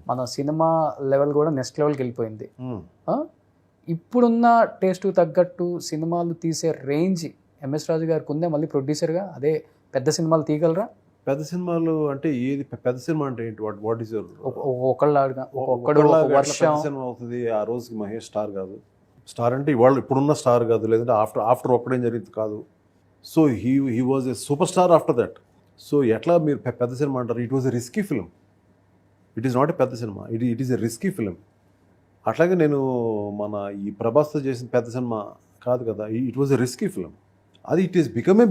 మన సినిమా లెవెల్ కూడా నెక్స్ట్ లెవెల్కి వెళ్ళిపోయింది. ఇప్పుడున్న టేస్ట్కి తగ్గట్టు సినిమాలు తీసే రేంజ్ ఎంఎస్ రాజు గారికి ఉందే మళ్ళీ ప్రొడ్యూసర్గా? అదే పెద్ద సినిమాలు తీయగలరా? పెద్ద సినిమాలు అంటే ఏది పెద్ద సినిమా అంటే ఏంటి? వాట్ ఈస్ యువర్ వర్షం సినిమా అవుతుంది ఆ రోజుకి? మహేష్ స్టార్ కాదు. స్టార్ అంటే ఇప్పుడున్న స్టార్ కాదు, లేదంటే ఆఫ్టర్ ఒక్కడేం జరిగింది కాదు. So he was a super star after that. So ఎట్లా మీరు పెద్ద సినిమా అంటారు? It was a risky film. It is not a పెద్ద cinema, it is a risky film. అట్లాగే నేను మన ఈ ప్రభాస్తో చేసిన పెద్ద సినిమా కాదు కదా, it was a risky film. అది it is become a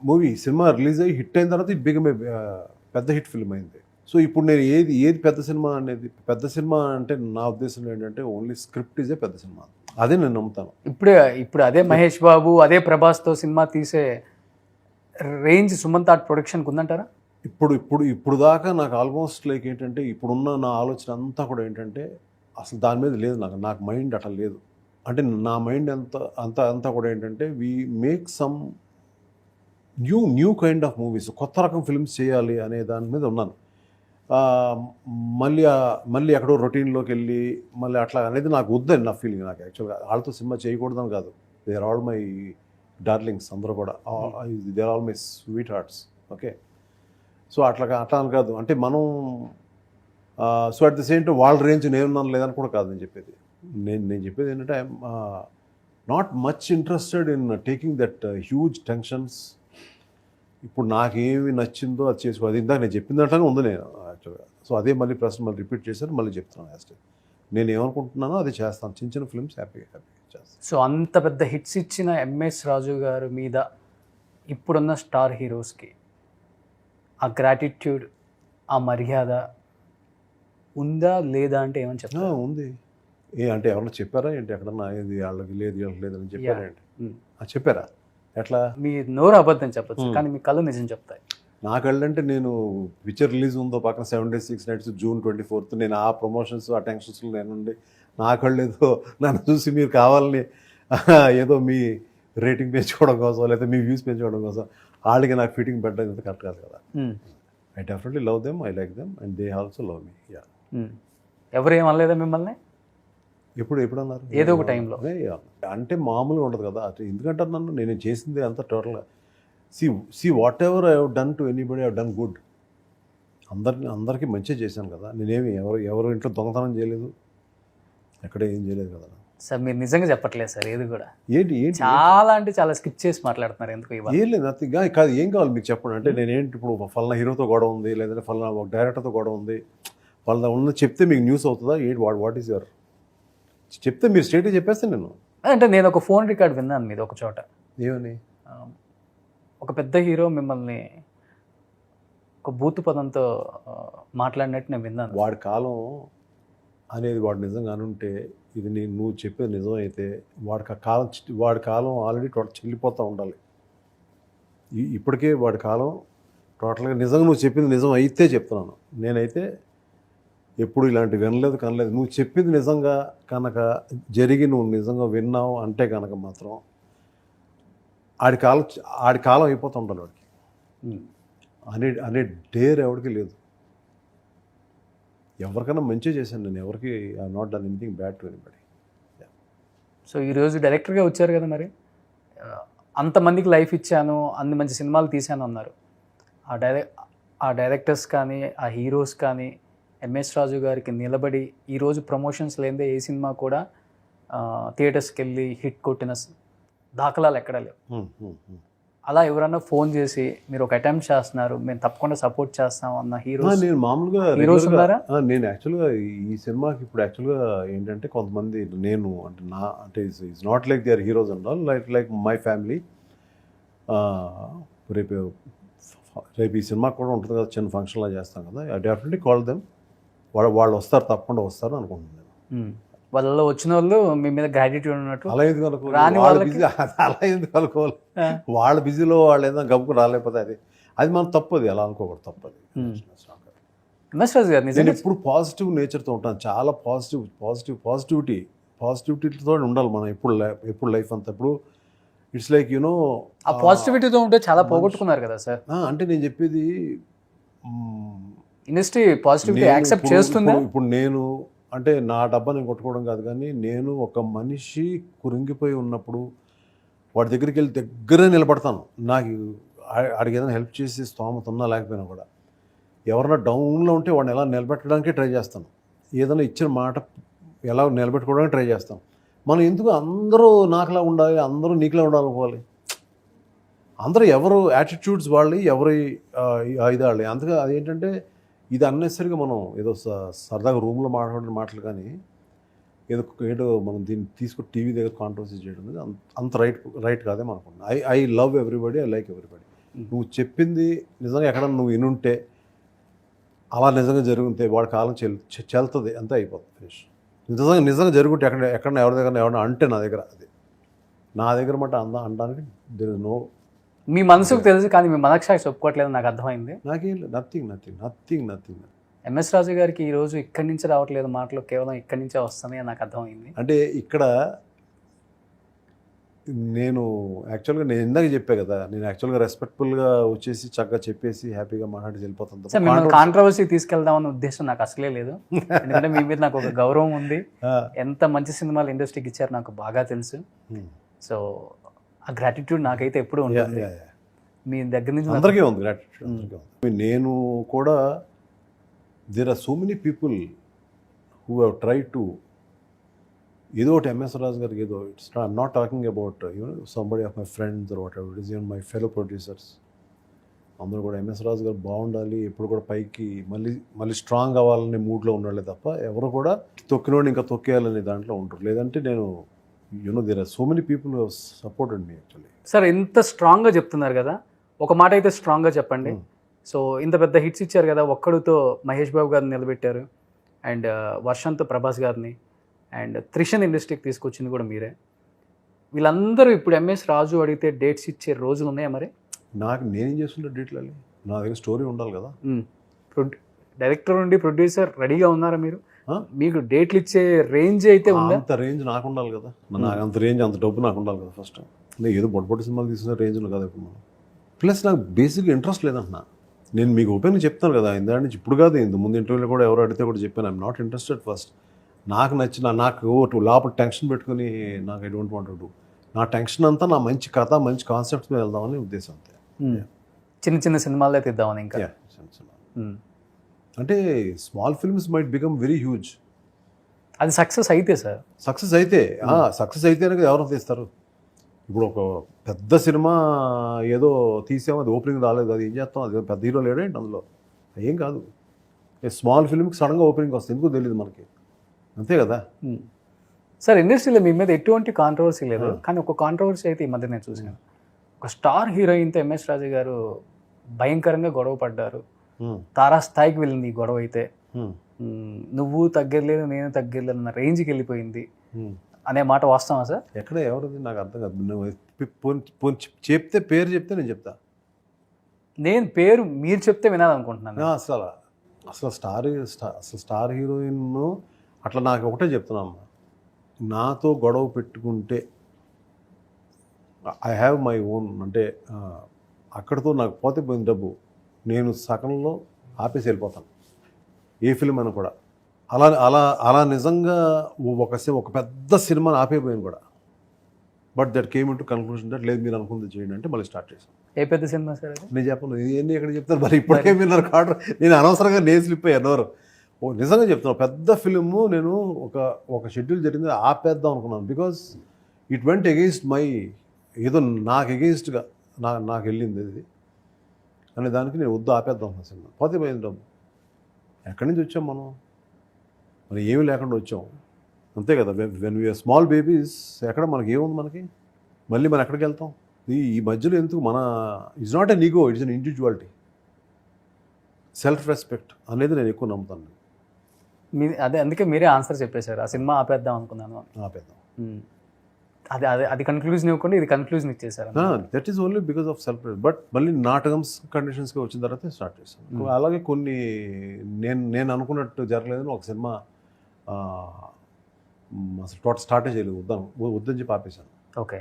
movie. Cinema release అయ్యి హిట్ అయిన తర్వాత ఇట్ బికమ్ ఏ పెద్ద హిట్ ఫిలిం అయింది. సో ఇప్పుడు నేను ఏది పెద్ద సినిమా అనేది, పెద్ద సినిమా అంటే నా ఉద్దేశం ఏంటంటే ఓన్లీ స్క్రిప్ట్ ఈజ్ ఏ పెద్ద సినిమా. అదే నేను నమ్ముతాను. ఇప్పుడు అదే మహేష్ బాబు, అదే ప్రభాస్తో సినిమా తీసే రేంజ్ సుమంత్ ఆర్ట్ ప్రొడక్షన్కి ఉందంటారా? ఇప్పుడు దాకా నాకు ఆల్మోస్ట్ లైక్ ఏంటంటే ఇప్పుడున్న నా ఆలోచన అంతా కూడా ఏంటంటే అసలు దాని మీద లేదు. నాకు మైండ్ అట్లా లేదు. అంటే నా మైండ్ అంతా కూడా ఏంటంటే we make some new kind of movies, కొత్త రకం ఫిల్మ్స్ చేయాలి అనే దాని మీద ఉన్నాను. మళ్ళీ ఎక్కడో రొటీన్లోకి వెళ్ళి మళ్ళీ అట్లా అనేది నాకు వద్దని నా ఫీలింగ్. నాకు యాక్చువల్గా వాళ్ళతో సినిమా చేయకూడదని కాదు. They are all my darlings, అందరూ కూడా they are all my sweethearts. Okay. So అట్లా అని కాదు అంటే మనం so at the same time వాళ్ళ రేంజ్ నేనున్నాను లేదని కూడా కాదు నేను చెప్పేది. నేను చెప్పేది ఏంటంటే I'm not much interested in taking that huge tensions. ఇప్పుడు నాకేమి నచ్చిందో అది చేసుకో, అది ఇందాక నేను చెప్పిన దాంట్లోనే ఉంది నేను యాక్చువల్గా. సో అదే మళ్ళీ ప్రశ్న రిపీట్ చేశాను, మళ్ళీ చెప్తున్నాను. యాక్ట్ నేను ఏమనుకుంటున్నానో అది చేస్తాను. చిన్న ఫిల్మ్స్ హ్యాపీగా చేస్తాను. సో అంత పెద్ద హిట్స్ ఇచ్చిన ఎంఎస్ రాజు గారి మీద ఇప్పుడున్న స్టార్ హీరోస్కి ఆ గ్రాటిట్యూడ్, ఆ మర్యాద ఉందా లేదా అంటే ఏమని చెప్తారు? ఉంది. అంటే ఎవరన్నా చెప్పారా ఏంటి? ఎక్కడన్నా ఇది వాళ్ళకి లేదు వీళ్ళకి లేదని చెప్పారా ఏంటి? చెప్పారా? ఎట్లా? మీ నోరు అబద్ధం చెప్పచ్చు కానీ మీ కళ్ళు నిజం చెప్తాయి. నా కళ్ళు అంటే నేను పిక్చర్ రిలీజ్ ఉందో పక్కన 7 days 6 nights June 24th నేను ఆ ప్రమోషన్స్ ఆ టెన్షన్స్లో నేనుండి నా కళ్ళు ఏదో నన్ను చూసి మీరు కావాలని ఏదో మీ రేటింగ్ పెంచుకోవడం కోసం లేదా మీ వ్యూస్ పెంచుకోవడం కోసం వాళ్ళకి నాకు ఫిట్టింగ్ పెట్టడం కరెక్ట్ కాదు కదా. I definitely love them, I like them and they also love మీ. ఎవరు ఏమనలేదా మిమ్మల్ని? ఎప్పుడు అన్నారు? ఏదో ఒక టైంలో. అంటే మామూలుగా ఉండదు కదా. ఎందుకంటే నన్ను నేను చేసింది అంతా టోటల్గా see whatever I have done to anybody I have done good. అందరికీ మంచిగా చేశాను కదా. నేనేమి ఎవరు ఇంట్లో దొంగతనం చేయలేదు, ఎక్కడ ఏం చేయలేదు కదా. సార్ మీరు నిజంగా చెప్పట్లేదు సార్ ఏది కూడా. ఏంటి చాలా అంటే చాలా స్కిప్ చేసి మాట్లాడుతున్నారు. ఎందుకు ఏం లేదు, నథింగ్. కాదు, ఏం కావాలి మీకు చెప్పండి. అంటే నేనేంటి ఇప్పుడు ఫలానా హీరోతో గొడవ ఉంది, లేదంటే ఫలానా ఒక డైరెక్టర్తో గొడవ ఉంది, ఫలానా ఉన్నది చెప్తే మీకు న్యూస్ అవుతుందా? ఏంటి వాట్ ఈస్ యువర్ చెప్తే మీరు స్ట్రేట్గా చెప్పేస్తే నేను. అంటే నేను ఒక ఫోన్ రికార్డ్ విన్నాను మీద ఒక చోట. ఏమని? ఒక పెద్ద హీరో మిమ్మల్ని ఒక బూతు పదంతో మాట్లాడినట్టు నేను విన్నాను. వాడి కాలం అనేది వాడు నిజంగా అనుంటే ఇది నువ్వు చెప్పేది నిజమైతే వాడి కాలం ఆల్రెడీ చెల్లిపోతూ ఉండాలి. ఇప్పటికే వాడి కాలం టోటల్గా నిజంగా నువ్వు చెప్పింది నిజం అయితే చెప్తున్నాను. నేనైతే ఎప్పుడు ఇలాంటి వినలేదు కనలేదు. నువ్వు చెప్పింది నిజంగా కనుక జరిగి నువ్వు నిజంగా విన్నావు అంటే కనుక మాత్రం ఆడి కాలం అయిపోతూ ఉండాలి వాడికి. అనే డేర్ ఎవరికి లేదు. ఎవరికైనా మంచి చేశాను నేను, ఎవరికి I not done anything bad to anybody. So ఈరోజు డైరెక్టర్గా వచ్చారు కదా, మరి అంతమందికి లైఫ్ ఇచ్చాను, అన్ని మంచి సినిమాలు తీశాను అన్నారు. ఆ డైరెక్టర్స్ కానీ ఆ హీరోస్ కానీ ఎంఎస్ రాజు గారికి నిలబడి ఈరోజు ప్రమోషన్స్ లేదే ఏ సినిమా కూడా థియేటర్స్కి వెళ్ళి హిట్ కొట్టిన దాఖలాలు ఎక్కడా లేవు. అలా ఎవరన్నా ఫోన్ చేసి మీరు ఒక అటెంప్ట్ చేస్తున్నారు, మేము తప్పకుండా సపోర్ట్ చేస్తాం అన్న హీరోస్ నేను మామూలుగా హీరోస్ ఉన్నారా? నేను యాక్చువల్గా ఈ సినిమాకి ఇప్పుడు యాక్చువల్గా ఏంటంటే కొంతమంది నేను అంటే it's not like they are heroes and all, like my family. రేపు ఈ సినిమా కూడా ఉంటుంది కదా, చిన్న ఫంక్షన్లా చేస్తాం కదా, ఐ డెఫినెట్లీ కాల్ దెమ్. వాళ్ళు వస్తారు, తప్పకుండా వస్తారు అనుకుంటున్నాను. వాళ్ళలో వచ్చిన వాళ్ళు మీ మీద గ్రాటిట్యూడ్ ఉన్నట్టు. అలా ఎందుకు అనుకోవాలి, అలా ఎందుకు అనుకోవాలి? వాళ్ళ బిజీలో వాళ్ళు ఏదైనా గబ్బుకు రాలేకపోతే అది మనం తప్పది, అలా అనుకోకూడదు, తప్పది. ఎంఎస్ రాజు గారు నేను ఎప్పుడు పాజిటివ్ నేచర్తో ఉంటాను, చాలా పాజిటివిటీతో ఉండాలి మనం ఎప్పుడు లైఫ్ అంతా. ఇప్పుడు ఇట్స్ లైక్ యూనో ఆ పాజిటివిటీతో ఉంటే చాలా పోగొట్టుకున్నారు కదా సార్. అంటే నేను చెప్పేది ఇండస్ట్రీ పాజిటివిటీ యాక్సెప్ట్ చేస్తుందా? ఇప్పుడు నేను అంటే నా డబ్బా నేను కొట్టుకోవడం కాదు, కానీ నేను ఒక మనిషి కురింగిపోయి ఉన్నప్పుడు వాడి దగ్గరికి వెళ్ళి దగ్గరే నిలబడతాను. నాకు ఆడికి ఏదైనా హెల్ప్ చేసి స్తోమత ఉన్నా లేకపోయినా కూడా, ఎవరైనా డౌన్లో ఉంటే వాడిని ఎలా నిలబెట్టడానికి ట్రై చేస్తాను, ఏదైనా ఇచ్చిన మాట ఎలా నిలబెట్టుకోవడానికి ట్రై చేస్తాను. మనం ఎందుకు అందరూ నాకులా ఉండాలి, అందరూ నీకులా ఉండాలనుకోవాలి? అందరూ ఎవరు యాటిట్యూడ్స్ వాళ్ళు, ఎవరి ఇదాళ్ళు. అందుకే అదేంటంటే ఇది అన్నెసరిగా మనం ఏదో సరదాగా రూమ్లో మాట్లాడిన మాటలు, కానీ ఏదో మనం దీన్ని తీసుకుని టీవీ దగ్గర కాంట్రవర్సీ చేయడం అనేది అంత రైట్ కాదే అనుకుంటున్నాను. I love everybody, I like everybody. నువ్వు చెప్పింది నిజంగా ఎక్కడ నువ్వు వినుంటే, అలా నిజంగా జరుగుతే వాడి కాలం చెల్తుంది, అంతే అయిపోతుంది, ఫినిష్. నిజంగా జరుగుంటే ఎక్కడ ఎవరి దగ్గర ఎవరైనా అంటే నా దగ్గర మాట అనడానికి దేర్ ఇస్ నో. మీ మనసుకు తెలుసు, కానీ మీ మనసాక్షి ఒప్పుకోవట్లేదు, నాకు అర్థమైంది. నాకేం నథింగ్. ఎంఎస్ రాజు గారికి ఈరోజు ఇక్కడి నుంచి రావట్లేదు మాటలు, కేవలం ఇక్కడి నుంచే వస్తున్నాయి అని నాకు అర్థమైంది. అంటే ఇక్కడ నేను యాక్చువల్గా నేను ఇందాక చెప్పా కదా, నేను యాక్చువల్గా రెస్పెక్ట్ఫుల్గా వచ్చేసి చక్కగా చెప్పేసి హ్యాపీగా మాట్లాడి వెళ్ళిపోతాను. సార్ మిమ్మల్ని కాంట్రవర్సీ తీసుకెళ్దామన్న ఉద్దేశం నాకు అసలే లేదు. ఎందుకంటే మీ మీద నాకు ఒక గౌరవం ఉంది. ఎంత మంచి సినిమాలు ఇండస్ట్రీకి ఇచ్చారు నాకు బాగా తెలుసు. సో ఆ గ్రాటిట్యూడ్ నాకైతే ఎప్పుడు ఉంటుంది. మీ దగ్గర నుంచి అందరికీ ఉంది గ్రాటిట్యూడ్. నేను కూడా there are so many people who have try to ఏదో ఒకటి ఎంఎస్ రాజు గారికి ఏదో I'm not talking about somebody of my friends or whatever it is, even my fellow producers అందరూ కూడా ఎంఎస్ రాజు గారు బాగుండాలి, ఎప్పుడు కూడా పైకి మళ్ళీ స్ట్రాంగ్ అవ్వాలనే మూడ్లో ఉండాలి తప్ప, ఎవరు కూడా తొక్కినోడిని ఇంకా తొక్కేయాలనే దాంట్లో ఉంటారు. లేదంటే నేను there are so many people who have supported me actually. Sir ఇంత స్ట్రాంగ్గా చెప్తున్నారు కదా, ఒక మాట అయితే స్ట్రాంగ్గా చెప్పండి. సో ఇంత పెద్ద హిట్స్ ఇచ్చారు కదా, ఒక్కడితో మహేష్ బాబు గారిని నిలబెట్టారు, అండ్ వర్షంతో ప్రభాస్ గారిని, అండ్ త్రిషన్ ఇండస్ట్రీకి తీసుకొచ్చింది కూడా మీరే. వీళ్ళందరూ ఇప్పుడు ఎంఎస్ రాజు అడిగితే డేట్స్ ఇచ్చే రోజులు ఉన్నాయా? మరి నేనేం చేస్తుంటే డేట్లు నా దగ్గర స్టోరీ ఉండాలి కదా. డైరెక్టర్ నుండి ప్రొడ్యూసర్ రెడీగా ఉన్నారా మీరు? మీకు డేట్లు ఇచ్చే రేంజ్ అయితే ఉందా? అంత రేంజ్ నాకు ఉండాలి కదా, నాకు అంత రేంజ్ అంత డబ్బు నాకు ఉండాలి కదా. ఫస్ట్ ఏదో బొడ్డు సినిమాలు తీసుకునే రేంజ్లో కదా ఇప్పుడు మనం. ప్లస్ నాకు బేసిక్గా ఇంట్రెస్ట్ లేదంటున్నా. నేను మీకు ఓపెన్గా చెప్తాను కదా, ఇందా నుంచి ఇప్పుడు కాదు, ఇంత ముందు ఇంటర్వ్యూలో కూడా ఎవరు అడిగితే కూడా చెప్పాను, ఐఎమ్ నాట్ ఇంట్రెస్టెడ్. ఫస్ట్ నాకు నచ్చిన, నాకు లోపల టెన్షన్ పెట్టుకుని నాకు I don't want to do. నా టెన్షన్ అంతా నా మంచి కథ, మంచి కాన్సెప్ట్స్ మీద వెళ్దామని ఉద్దేశం అంతే. చిన్న చిన్న సినిమాల్లో తీద్దామని. ఇంకా అంటే small films might become very huge. అది సక్సెస్ అయితే సార్, సక్సెస్ అయితేనే ఎవరు తీస్తారు. ఇప్పుడు ఒక పెద్ద సినిమా ఏదో తీసాము, అది ఓపెనింగ్ రాలేదు, అది ఏం చేస్తాం, అది పెద్ద హీరో లేడేంటి అందులో, ఏం కాదు. స్మాల్ ఫిల్మ్కి సడన్గా ఓపెనింగ్ వస్తుంది, ఎందుకు తెలియదు మనకి, అంతే కదా. సార్ ఇండస్ట్రీలో మీ మీద ఎటువంటి కాంట్రవర్సీ లేదు, కానీ ఒక కాంట్రవర్సీ అయితే ఈ మధ్య నేను చూసాను. ఒక స్టార్ హీరోయిన్తో ఎంఎస్ రాజు గారు భయంకరంగా గొడవ పడ్డారు, తారా స్థాయికి వెళ్ళింది ఈ గొడవ అయితే. నువ్వు తగ్గలేదు నేను తగ్గలేదు అన్న రేంజ్కి వెళ్ళిపోయింది అనే మాట వాస్తవా సార్? ఎక్కడ ఎవరిది నాకు అర్థం కాదు. చెప్తే పేరు చెప్తే నేను చెప్తా. నేను పేరు మీరు చెప్తే వినాలనుకుంటున్నాను. అసలు స్టార్ హీరోయిన్ అట్లా నాకు ఒకటే చెప్తున్నాను, నాతో గొడవ పెట్టుకుంటే ఐ హ్యావ్ మై ఓన్, అంటే అక్కడితో నాకు పోతే పోయిన డబ్బు నేను సగంలో ఆపేసి వెళ్ళిపోతాను, ఏ ఫిల్మ్ అయినా కూడా. అలా అలా అలా నిజంగా ఒక పెద్ద సినిమాని ఆపేపోయాను కూడా. But that came in to conclusion that లేదు మీరు అనుకుంది చేయండి అంటే మళ్ళీ స్టార్ట్ చేశాను. ఏ పెద్ద సినిమా సార్ అది? నేను చెప్పను, ఇవన్నీ ఎక్కడ చెప్తాను మరి, ఇప్పటికే మీరు నాకు ఆర్డర్, నేను అనవసరంగా నేను స్లిప్ అయ్యాను ఎవరు. నిజంగా చెప్తున్నాను, పెద్ద ఫిలిము నేను ఒక షెడ్యూల్ జరిగింది ఆపేద్దాం అనుకున్నాను. Because it went against my, ఏదో నాకు అగెయిన్స్ట్గా నాకు వెళ్ళింది ఇది అనే దానికి నేను వద్దు ఆపేద్దాం అనుకున్నాను సినిమా. పోతే పోయింది డబ్బు. ఎక్కడి నుంచి వచ్చాం మనం, మరి ఏమీ లేకుండా వచ్చాం అంతే కదా. వెన్ వీఆర్ స్మాల్ బేబీస్ ఎక్కడ మనకి ఏముంది, మనకి మళ్ళీ మనం ఎక్కడికి వెళ్తాం? ఈ మధ్యలో ఎందుకు మన it's not an ego, it's an individuality, self respect అనేది నేను ఎక్కువ నమ్ముతాను. అదే అందుకే మీరే ఆన్సర్ చెప్పేశారు, ఆ సినిమా ఆపేద్దాం అనుకున్నాను. ఆపేద్దాం, అది అదే అది కన్క్లూజన్ ఇవ్వకుండా ఇది కన్క్లూజన్ ఇచ్చేసారు. That is only because of self respect. But మళ్ళీ నాటకమ్స్ కండిషన్స్కి వచ్చిన తర్వాత స్టార్ట్ చేశాను. అలాగే కొన్ని నేను అనుకున్నట్టు జరగలేదని ఒక సినిమా అసలు టోటల్ స్టార్టే చేయలేదు, వద్దని చెప్పి ఆపేశాను. ఓకే.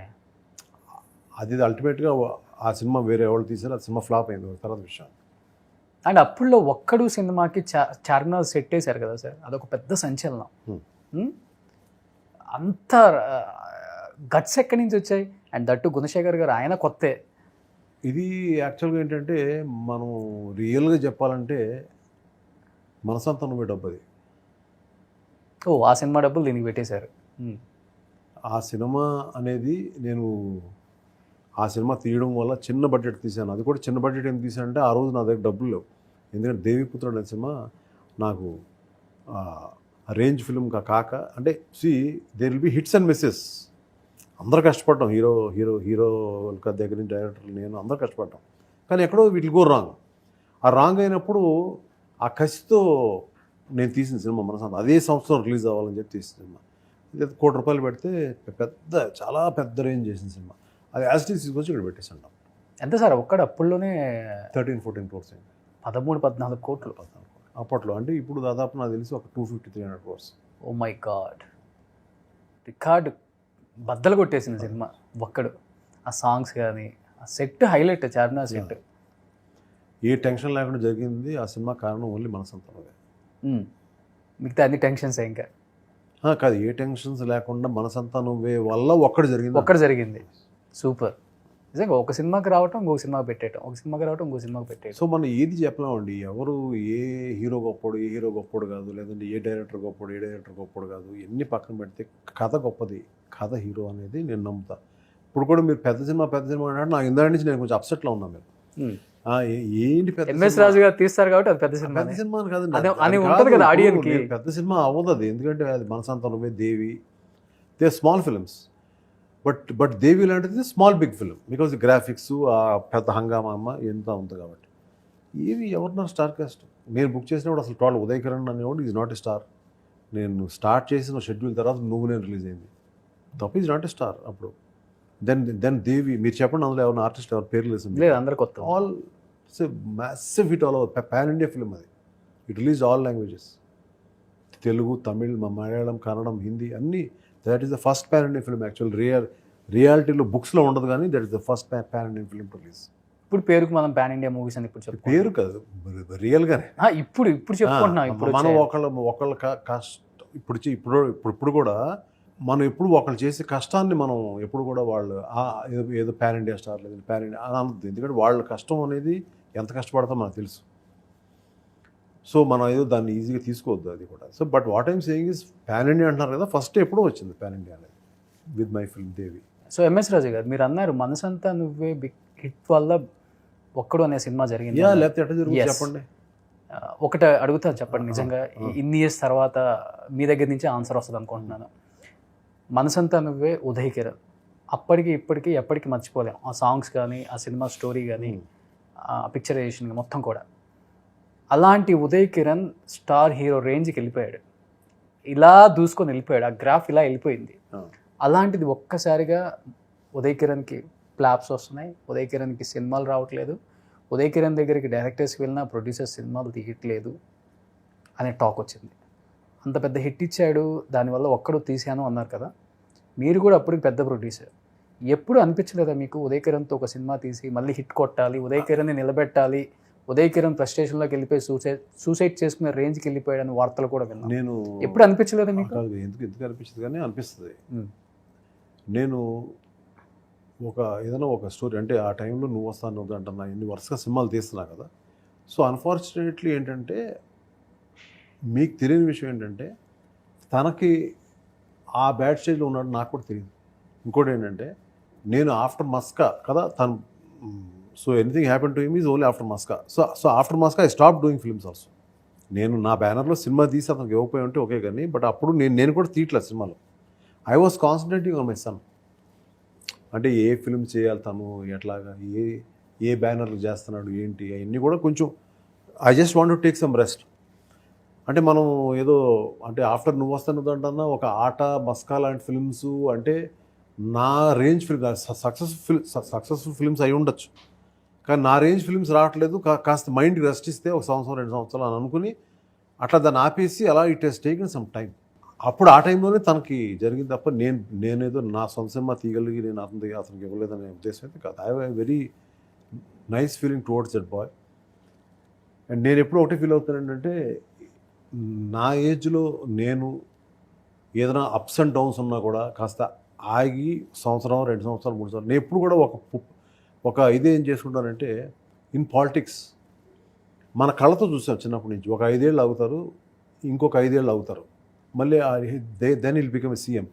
అది అల్టిమేట్గా ఆ సినిమా వేరే ఎవరు తీసారు, ఆ సినిమా ఫ్లాప్ అయింది తర్వాత విషయం. అండ్ అప్పుడులో ఒక్కడు సినిమాకి చార్మినార్ సెట్ వేశారు కదా సార్, అదొక పెద్ద సంచలనం. అంత గట్స్ ఎక్కడి నుంచి వచ్చాయి? అండ్ దట్టు గుణశేఖర్ గారు, ఆయన కొత్తే. ఇది యాక్చువల్గా ఏంటంటే మనం రియల్గా చెప్పాలంటే మనసంతా నువ్వే డబ్బు అది. ఆ సినిమా డబ్బులు దీనికి పెట్టేశారు. ఆ సినిమా అనేది నేను ఆ సినిమా తీయడం వల్ల చిన్న బడ్జెట్ తీశాను. అది కూడా చిన్న బడ్జెట్ ఎందుకు తీశానంటే ఆ రోజు నా దగ్గర డబ్బులు లేవు. ఎందుకంటే దేవిపుత్రుడు అనే సినిమా నాకు రేంజ్ ఫిల్మ్ కాక, అంటే there will be hits and misses. అందరూ కష్టపడ్డాం, హీరో దగ్గర నుంచి డైరెక్టర్లు నేను అందరూ కష్టపడ్డాం. కానీ ఎక్కడో వీటికి గో రాంగ్. ఆ రాంగ్ అయినప్పుడు ఆ కసితో నేను తీసిన సినిమా మనసంతా అదే సంవత్సరం రిలీజ్ అవ్వాలని చెప్పి తీసిన సినిమా. ఇది ₹1 కోటి పెడితే చాలా పెద్ద రేంజ్ చేసిన సినిమా. అది యాజిటీస్ తీసుకొచ్చి ఇక్కడ పెట్టేసాను. ఎంత సార్ ఒక్కడ అప్పుల్లోనే? 13-14 crores అయింది. 13-14 కోట్లు అప్పట్లో. అంటే ఇప్పుడు దాదాపు నాకు తెలిసి ఒక 250-300 crores. Oh my god, record బద్దలు కొట్టేసిన సినిమా ఒక్కడు. ఆ సాంగ్స్ కానీ, ఆ సెట్ హైలైట్, చార్మినార్ సెట్. ఏ టెన్షన్ లేకుండా జరిగింది ఆ సినిమా కారణం ఓన్లీ మనసంతా. మిగతా అన్ని టెన్షన్స్ ఇంకా కాదు, ఏ టెన్షన్స్ లేకుండా మనసంతా నువ్వే వల్ల ఒక్కడు జరిగింది. సూపర్. నిజంగా ఒక సినిమాకి రావటం, ఇంకొక సినిమాకి పెట్టేయటం, ఒక సినిమాకి రావటం, ఇంకో సినిమాకి పెట్టేయటం. సో మనం ఏది చెప్పలేమండి, ఎవరు ఏ హీరో గొప్పోడు కాదు, లేదంటే ఏ డైరెక్టర్ గొప్పోడు కాదు. ఎన్ని పక్కన పెడితే కథ గొప్పది, కథ హీరో అనేది నేను నమ్ముతా. ఇప్పుడు కూడా మీరు పెద్ద సినిమా అంటే నాకు ఇందా నుంచి నేను కొంచెం అప్సెట్లో ఉన్నాను. మీరు ఏంటి పెద్ద ఎంఎస్ రాజు గారు తీస్తారు కాబట్టి అది పెద్ద సినిమా కాదు, ఆడియన్స్కి పెద్ద సినిమా అవ్వదు అది. ఎందుకంటే అది Manasantha Nuvve, Devi, they small films. But Devi లాంటిది small big film, because graphics ఆ పెద్ద హంగామా ఎంత ఉంది కాబట్టి. ఏవి ఎవరున్నారు స్టార్ కాస్ట్? నేను బుక్ చేసినప్పుడు అసలు టోటల్ ఉదయ్ కిరణ్ అనేవాడు ఈజ్ నాట్ ఎ స్టార్. నేను స్టార్ట్ చేసిన షెడ్యూల్ తర్వాత నువ్వు నేను రిలీజ్ అయింది తప్ప ఈజ్ నాట్ ఎ స్టార్ అప్పుడు. దెన్ దేవి, మీరు చెప్పండి అందులో ఎవరైనా ఆర్టిస్ట్ ఎవరు పేర్లు లేదు, అందరు కొత్త. All massive hit all over, pan India film అది. It release all languages, Telugu, Tamil, Malayalam, Kannada, Hindi అన్నీ. That is the first pan India film. Actual రియాలిటీలో బుక్స్లో ఉండదు కానీ that is the first pan India film release. ఇప్పుడు పేరుకు మనం పాన్ ఇండియా మూవీస్ అని ఇప్పుడు చెప్పు, పేరు కాదు రియల్గానే. ఇప్పుడు చెప్పుకుంటున్నాం. ఇప్పుడు మనం ఒకళ్ళ కష్టం ఇప్పుడు కూడా మనం ఎప్పుడు ఒకళ్ళు చేసే కష్టాన్ని మనం ఎప్పుడు కూడా వాళ్ళు ఏదో పాన్ ఇండియా స్టార్ లేదు పాన్ ఇండియా అని అనద్దు. ఎందుకంటే వాళ్ళ కష్టం అనేది ఎంత కష్టపడతామో మనకు తెలుసు. సో మనం ఏదో దాన్ని ఈజీగా తీసుకోవద్దు అది కూడా. So but what I'm saying is pan India అంటున్నారు కదా, ఫస్ట్ ఎప్పుడో వచ్చింది పాన్ ఇండియా అనేది with my film Devi. So MS Raju garu, మీరు అన్నారు మనసంతా నువ్వే బిగ్ హిట్ వల్ల ఒక్కడు అనే సినిమా జరిగింది. లేకపోతే ఎట్లా జరుగుతుంది చెప్పండి. ఒకటి అడుగుతా చెప్పండి, నిజంగా ఇన్ని ఇయర్స్ తర్వాత మీ దగ్గర నుంచి ఆన్సర్ వస్తుంది అనుకుంటున్నాను. మనసంతా నువ్వే, ఉదయ్ కిరణ్, అప్పటికి ఇప్పటికీ ఎప్పటికీ మర్చిపోలేం. ఆ సాంగ్స్ కానీ, ఆ సినిమా స్టోరీ కానీ, ఆ పిక్చరైజేషన్ మొత్తం కూడా. అలాంటి ఉదయ్ కిరణ్ స్టార్ హీరో రేంజ్కి వెళ్ళిపోయాడు, ఇలా దూసుకొని వెళ్ళిపోయాడు, ఆ గ్రాఫ్ ఇలా వెళ్ళిపోయింది. అలాంటిది ఒక్కసారిగా ఉదయ్ కిరణ్కి ఫ్లాప్స్ వస్తున్నాయి, ఉదయ్ కిరణ్కి సినిమాలు రావట్లేదు, ఉదయ్ కిరణ్ దగ్గరికి డైరెక్టర్స్కి వెళ్ళినా ప్రొడ్యూసర్స్ సినిమాలు తీయట్లేదు అనే టాక్ వచ్చింది. అంత పెద్ద హిట్ ఇచ్చాడు, దానివల్ల ఒక్కడు తీశాను అన్నారు కదా, మీరు కూడా అప్పటికి పెద్ద ప్రొడ్యూసర్. ఎప్పుడు అనిపించలేదా మీకు ఉదయ్ కిరణ్తో ఒక సినిమా తీసి మళ్ళీ హిట్ కొట్టాలి, ఉదయ్ కిరణ్ని నిలబెట్టాలి, ఉదయ్ కిరణ్ ఫ్రస్ట్రేషన్లోకి వెళ్ళిపోయి సూసైడ్ చేసుకునే రేంజ్కి వెళ్ళిపోయాడని వార్తలు కూడా విన్నాను. నేను ఎప్పుడు అనిపించలేదా మీకు? ఎందుకు అనిపించదు కానీ అనిపిస్తుంది. నేను ఏదైనా ఒక స్టోరీ అంటే ఆ టైంలో నువ్వు వస్తాను వద్దంటున్నా ఎన్ని వరుసగా సినిమాలు తీస్తున్నా కదా. సో అన్ఫార్చునేట్లీ ఏంటంటే మీకు తెలియని విషయం ఏంటంటే తనకి ఆ బ్యాడ్ స్టేజ్లో ఉన్నాడు నాకు కూడా తెలియదు. ఇంకోటి ఏంటంటే నేను ఆఫ్టర్ మస్కా కదా తను, so anything happen to him is only after Maska. So after Maska I stop doing films also. నేను నా బ్యానర్లో సినిమా తీసి అతనికి ఇవ్వకపోయి ఉంటే ఓకే, కానీ బట్ అప్పుడు నేను కూడా తీయట్లేదు సినిమాలో. I was concentrating on my son. అంటే ఏ ఫిల్మ్ చేయాలి తను, ఎట్లాగా ఏ బ్యానర్లు చేస్తున్నాడు ఏంటి, అవన్నీ కూడా కొంచెం I just want to take some rest. అంటే మనం ఏదో అంటే ఆఫ్టర్ నువ్వు వస్తాను అంటన్నా ఒక ఆట మస్కా లాంటి ఫిల్మ్స్ అంటే నా రేంజ్ ఫిల్మ్ సక్సెస్ఫుల్ ఫిల్మ్స్ అయి ఉండొచ్చు, కానీ నా రేంజ్ ఫిల్మ్స్ రావట్లేదు, కాస్త మైండ్కి రెస్ట్ ఇస్తే ఒక సంవత్సరం 2 సంవత్సరాలు అని అనుకుని అట్లా దాన్ని ఆపేసి అలా it has taken some time. అప్పుడు ఆ టైంలోనే తనకి జరిగింది తప్ప నేనేదో నా సొంత సినిమా తీయగలిగి నేను అతనికి ఇవ్వలేదనే ఉద్దేశం అయితే కాదు. I have a very nice feeling towards that boy. And నేను ఎప్పుడు ఒకటే ఫీల్ అవుతాను ఏంటంటే నా ఏజ్లో నేను ఏదైనా అప్స్ అండ్ డౌన్స్ ఉన్నా కూడా కాస్త ఆగి సంవత్సరం 2 సంవత్సరాలు 3 సంవత్సరాలు నేను ఎప్పుడు కూడా ఒక ఇదేం చేసుకుంటానంటే ఇన్ పాలిటిక్స్ మన కళ్ళతో చూసాం చిన్నప్పటి నుంచి. ఒక 5 ఏళ్ళు ఆగుతారు, ఇంకొక 5 ఏళ్ళు ఆగుతారు, మళ్ళీ then will become a CM.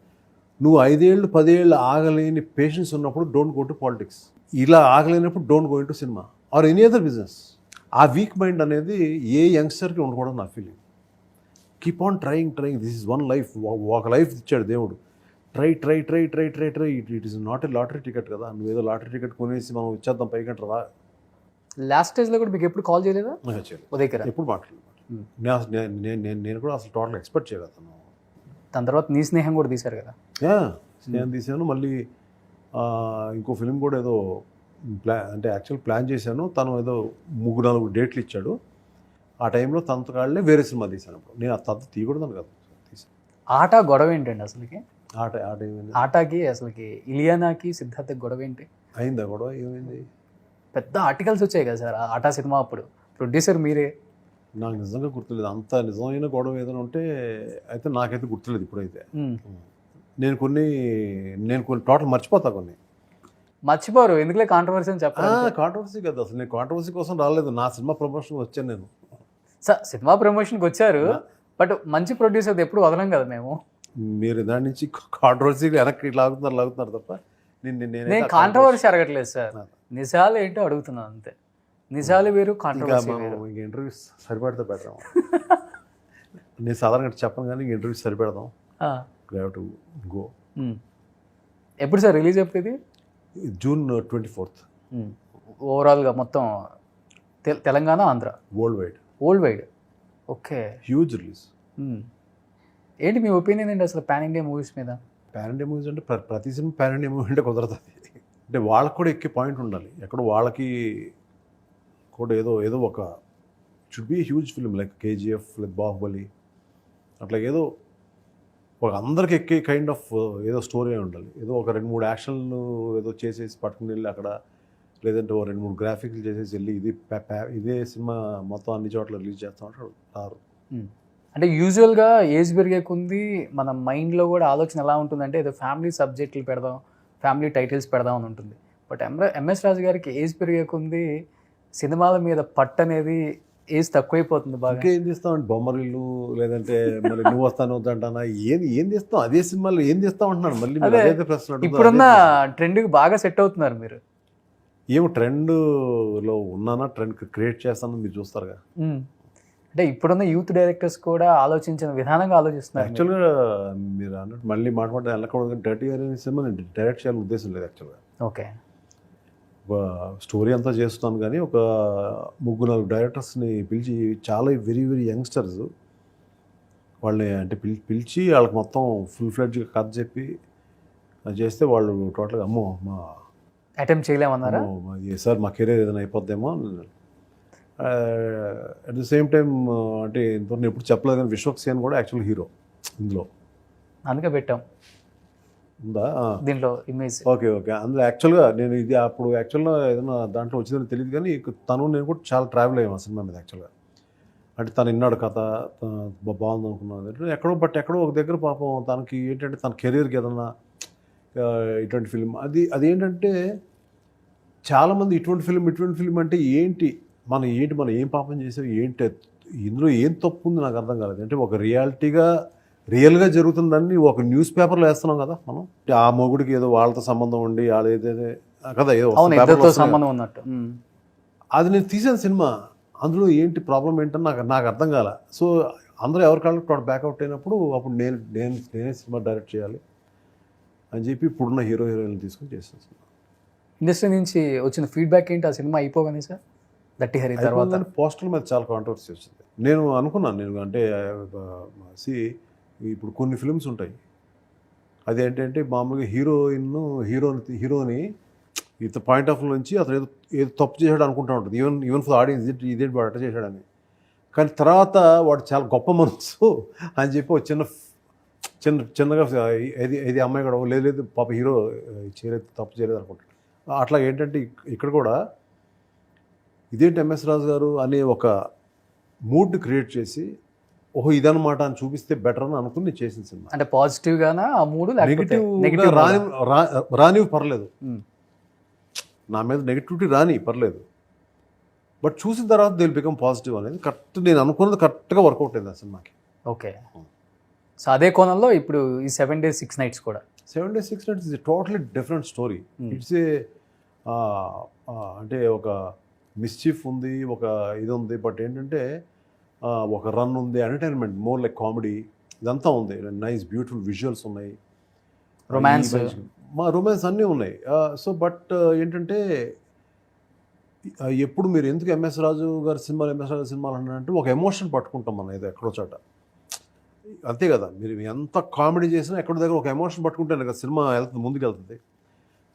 నువ్వు 5 ఏళ్ళు 10 ఏళ్ళు ఆగలేని పేషెన్స్ ఉన్నప్పుడు డోంట్ గో టు పాలిటిక్స్. ఇలా ఆగలేనప్పుడు don't go in to cinema or any other business. ఆ వీక్ మైండ్ అనేది ఏ యంగ్స్టర్కి ఉండకూడదు నా feeling. Keep on trying, this is one life. ఒక లైఫ్ ఇచ్చాడు దేవుడు. Try. It is not a lottery ticket కదా. నువ్వు ఏదో లాటరీ టికెట్ కొనేసి మనం ఇచ్చేద్దాం పైకంటే రా. లాస్ట్ స్టేజ్లో కూడా మీకు ఎప్పుడు కాల్ చేయలేదా ఉదయ్ కిరణ్? ఎప్పుడు మాట్లాడలేదు. నేను కూడా అసలు టోటల్ ఎక్స్పెక్ట్ చేయగలుగుతాను. దాని తర్వాత నీ స్నేహం కూడా తీశారు కదా. నేను తీశాను. మళ్ళీ ఇంకో ఫిలిం కూడా ఏదో యాక్చువల్ ప్లాన్ చేశాను. తను ఏదో 3-4 డేట్లు ఇచ్చాడు. ఆ టైంలో తనతో కాళ్ళే వేరే సినిమా తీశాను. అప్పుడు నేను తనతో తీయకూడదని కదా తీసాను. ఆట గొడవ ఏంటండి అసలుకి? ఆట ఏమైంది? ఆటకి అసలుకి ఇలియానాకి సిద్ధార్థకి గొడవ ఏంటి అయిందా? గొడవ ఏమైంది? పెద్ద ఆర్టికల్స్ వచ్చాయి కదా సార్ ఆటా సినిమా అప్పుడు. ప్రొడ్యూసర్ మీరే. నాకు నిజంగా గుర్తులేదు. అంత నిజమైన గొడవ ఏదైనా ఉంటే అయితే నాకైతే గుర్తులేదు ఇప్పుడైతే. నేను కొన్ని టోటల్ మర్చిపోతా. కొన్ని మర్చిపోరు ఎందుకులే కాంట్రవర్సీ అని చెప్పాలి. కాంట్రవర్సీ కదా అసలు. నేను కాంట్రవర్సీ కోసం రాలేదు. నా సినిమా ప్రమోషన్ వచ్చాను నేను. సార్ సినిమా ప్రమోషన్కి వచ్చారు, బట్ మంచి ప్రొడ్యూసర్ ఎప్పుడు వదలం కదా మేము. మీరు దాని నుంచి కాంట్రవర్సీ వెనక్కి లాగుతున్నారు తప్ప నేను కాంట్రవర్సీ అడగట్లేదు సార్. నిజాలు ఏంటో అడుగుతున్నాను అంతే. నిజాలు వేరు, కాంట్రవర్సీ వేరు. ఇంక ఇంటర్వ్యూస్ సరిపెడితే పెడదాం. నేను సాధారణంగా చెప్పను కానీ ఇంక ఇంటర్వ్యూస్ సరిపెడదాం. To go. ఎప్పుడు సార్ రిలీజ్ ఎప్పుడు ఇది? June 24th. ఓవరాల్గా మొత్తం Telangana Andhra world wide. Okay, huge release. ఏంటి మీ ఒపీనియన్ ఏంటి అసలు పాన్ ఇండియా మూవీస్ మీద? పాన్ ఇండియా మూవీస్ అంటే ప్రతి సినిమా పాన్ ఇండియా మూవీ అంటే కుదరతుంది. అంటే వాళ్ళకి కూడా ఎక్కే పాయింట్ ఉండాలి. ఎక్కడో వాళ్ళకి కూడా ఏదో ఒక should be huge film like KGF, like Baahubali, అట్లా ఏదో ఒక అందరికి ఎక్కే కైండ్ ఆఫ్ ఏదో స్టోరీ ఉండాలి. ఏదో ఒక 2-3 యాక్షన్లు ఏదో చేసేసి పట్టుకుని వెళ్ళి అక్కడ, లేదంటే ఓ 2-3 గ్రాఫిక్లు చేసేసి వెళ్ళి ఇదే సినిమా మొత్తం అన్ని చోట్ల రిలీజ్ చేస్తామంటారు రారు. అంటే యూజువల్గా ఏజ్ పెరిగే కొంది మన మైండ్లో కూడా ఆలోచన ఎలా ఉంటుందంటే ఏదో ఫ్యామిలీ సబ్జెక్టులు పెడదాం, ఫ్యామిలీ టైటిల్స్ పెడదాం అని ఉంటుంది. బట్ ఎంఎస్ రాజు గారికి ఏజ్ పెరిగే కొంది సినిమాల మీద పట్టు అనేది ఏజ్ తక్కువైపోతుంది బాగా. ఏం తీస్తామంటే బొమ్మరిల్లు, లేదంటే మళ్ళీ నువ్వు వస్తాను వద్దంటానా, ఏం తీస్తాం అదే సినిమాలో ఏం తీస్తాం అంటున్నాను. మళ్ళీ అదే ప్రశ్న. ఇప్పుడున్న ట్రెండ్కి బాగా సెట్ అవుతున్నారు మీరు. ఏమో ట్రెండ్లో ఉన్నానా, ట్రెండ్ క్రియేట్ చేస్తానని మీరు చూస్తారుగా. అంటే ఇప్పుడున్న యూత్ డైరెక్టర్స్ కూడా ఆలోచించిన విధానంగా ఆలోచిస్తున్నారు. యాక్చువల్గా మీరు అన్నట్టు మళ్ళీ మాట్లాడితే వెళ్ళకూడదు. డర్టీ అనే సినిమా నేను డైరెక్ట్ చేయాలని ఉద్దేశం లేదు యాక్చువల్గా. ఓకే, ఒక స్టోరీ అంతా చేస్తున్నాను కానీ ఒక 3-4 డైరెక్టర్స్ని పిలిచి, చాలా వెరీ యంగ్స్టర్స్, వాళ్ళని అంటే పిలిచి వాళ్ళకి మొత్తం ఫుల్ ఫ్లెడ్జ్గా కథ చెప్పి అది చేస్తే వాళ్ళు టోటల్గా అమ్మో అటెంప్ట్ చేయలేమన్నారా? సార్ మా కెరీర్ ఏదైనా అయిపోద్దేమో. అట్ ది సేమ్ టైం అంటే ఇంతవరకు నేను ఎప్పుడు చెప్పలేదు కానీ విశ్వక్ సేన్ కూడా యాక్చువల్ హీరో ఇందులో అందుకే పెట్టాం ఉందా? దీంట్లో ఇమేజ్. ఓకే అందులో యాక్చువల్గా నేను ఇది అప్పుడు యాక్చువల్గా ఏదైనా దాంట్లో వచ్చిందని తెలియదు కానీ తను నేను కూడా చాలా ట్రావెల్ అయ్యాము ఆ సినిమా మీద యాక్చువల్గా. అంటే తను విన్నాడు కథ బాగుంది అనుకున్నాను ఎక్కడో, బట్ ఎక్కడో ఒక దగ్గర పాపం తనకి ఏంటంటే తన కెరీర్కి ఏదన్నా ఇటువంటి ఫిలిం అదేంటంటే చాలామంది ఇటువంటి ఫిలిం అంటే ఏంటి మనం ఏం పాపం చేసాం ఏంటి ఇందులో ఏం తప్పు ఉంది నాకు అర్థం కాలేదు. అంటే ఒక రియల్గా జరుగుతుందని ఒక న్యూస్ పేపర్లో వేస్తున్నాం కదా మనం. ఆ మొగుడికి ఏదో వాళ్ళతో సంబంధం ఉండి వాళ్ళు ఏదైతే కదా ఏదో సంబంధం ఉన్నట్టు అది నేను తీసిన సినిమా. అందులో ఏంటి ప్రాబ్లం ఏంటని నాకు అర్థం కాల. సో అందరూ ఎవరి కాళ్ళకి బ్యాక్అవుట్ అయినప్పుడు అప్పుడు నేనే సినిమా డైరెక్ట్ చేయాలి అని చెప్పి ఇప్పుడున్న హీరోయిన్లు తీసుకుని చేస్తాను సినిమా. ఇండస్ట్రీ నుంచి వచ్చిన ఫీడ్బ్యాక్ ఏంటి ఆ సినిమా అయిపోగానే సార్? దట్టి హరి తర్వాత పోస్టర్ల మీద చాలా కాంట్రవర్సీ వచ్చింది. నేను అనుకున్నాను అంటే ఇప్పుడు కొన్ని ఫిల్మ్స్ ఉంటాయి అదేంటంటే మామూలుగా హీరోని ఇత పాయింట్ ఆఫ్ వ్యూ నుంచి అతను ఏదో తప్పు చేశాడు అనుకుంటూ ఉంటుంది. ఈవెన్ ఫర్ ఆడియన్స్ ఇదేంటి వాడు అట్లా చేశాడని. కానీ తర్వాత వాడు చాలా గొప్ప మనసు అని చెప్పి ఒక చిన్నగా ఇది అమ్మాయి కూడా లేదు పాప హీరో తప్పు చేయలేదు అనుకుంటాడు. అట్లా ఏంటంటే ఇక్కడ కూడా ఇదేంటి ఎంఎస్ రాజు గారు అనే ఒక మూడ్ క్రియేట్ చేసి ఓహో ఇదన్నమాట అని చూపిస్తే బెటర్ అని అనుకుని చేసిన సినిమా. అంటే పాజిటివ్ గానా ఆ మూడు, నెగిటివ్ రానివి పర్లేదు, నా మీద నెగిటివిటీ రాని పర్లేదు, బట్ చూసిన తర్వాత దే విల్ బికమ్ పాజిటివ్ అనేది కరెక్ట్. నేను అనుకున్నది కరెక్ట్గా వర్కౌట్ అయింది ఆ సినిమాకి. ఓకే. సో అదే కోణంలో ఇప్పుడు ఈ 7 Days 6 Nights కూడా 7 Days 6 Nights is totally different story. It's అంటే ఒక మిస్చీఫ్ ఉంది, ఒక ఇది ఉంది, బట్ ఏంటంటే ఒక రన్ ఉంది, ఎంటర్టైన్మెంట్ మోర్ లైక్ కామెడీ ఇదంతా ఉంది. నైస్ బ్యూటిఫుల్ విజువల్స్ ఉన్నాయి, రొమాన్స్ అన్నీ ఉన్నాయి. సో బట్ ఏంటంటే ఎప్పుడు మీరు ఎందుకు ఎంఎస్ రాజు గారి సినిమాలు అంటే ఒక ఎమోషన్ పట్టుకుంటాం మనం ఏదో ఎక్కడో చోట, అంతే కదా. మీరు ఎంత కామెడీ చేసినా ఎక్కడో దగ్గర ఒక ఎమోషన్ పట్టుకుంటేనే కదా సినిమా ముందుకు వెళ్తుంది.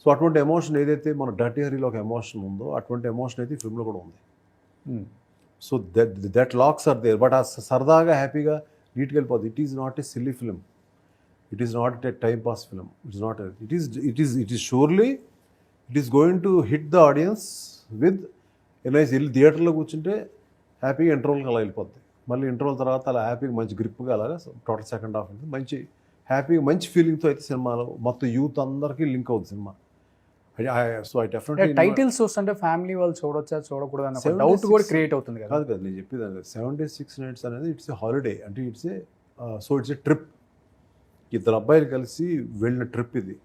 సో అటువంటి ఎమోషన్ ఏదైతే మన డర్టీ హరీలో ఒక ఎమోషన్ ఉందో అటువంటి ఎమోషన్ అయితే ఫిల్మ్లో కూడా ఉంది. So that lacks are there. But ఆ సరదాగా హ్యాపీగా నీట్గా వెళ్ళిపోతుంది. It is not a silly film, it is not a time pass film, it is surely it is going to hit the audience with nice. వెళ్ళి థియేటర్లో కూర్చుంటే హ్యాపీగా ఇంటర్వల్కి అలా వెళ్ళిపోద్ది. మళ్ళీ ఇంటర్వల్ తర్వాత అలా హ్యాపీగా మంచి గ్రిప్గా అలాగా టోటల్ సెకండ్ హాఫ్ ఉంటుంది మంచి హ్యాపీగా మంచి ఫీలింగ్తో అయితే సినిమాలో మొత్తం యూత్ అందరికీ లింక్ అవుతుంది cinema. So I definitely titles చూస్తుంటే ఫ్యామిలీ వాళ్ళు చూడొచ్చా చూడకూడదు అన్న డౌట్ కూడా క్రియేట్ అవుతుంది కదా. కాదు నేను చెప్పేది 7 Days 6 Nights అనేది ఇట్స్ ఏ హాలిడే. అంటే ఇట్స్ ఏ ట్రిప్. ఇద్దరు అబ్బాయిలు కలిసి వెళ్ళిన ట్రిప్ ఇది.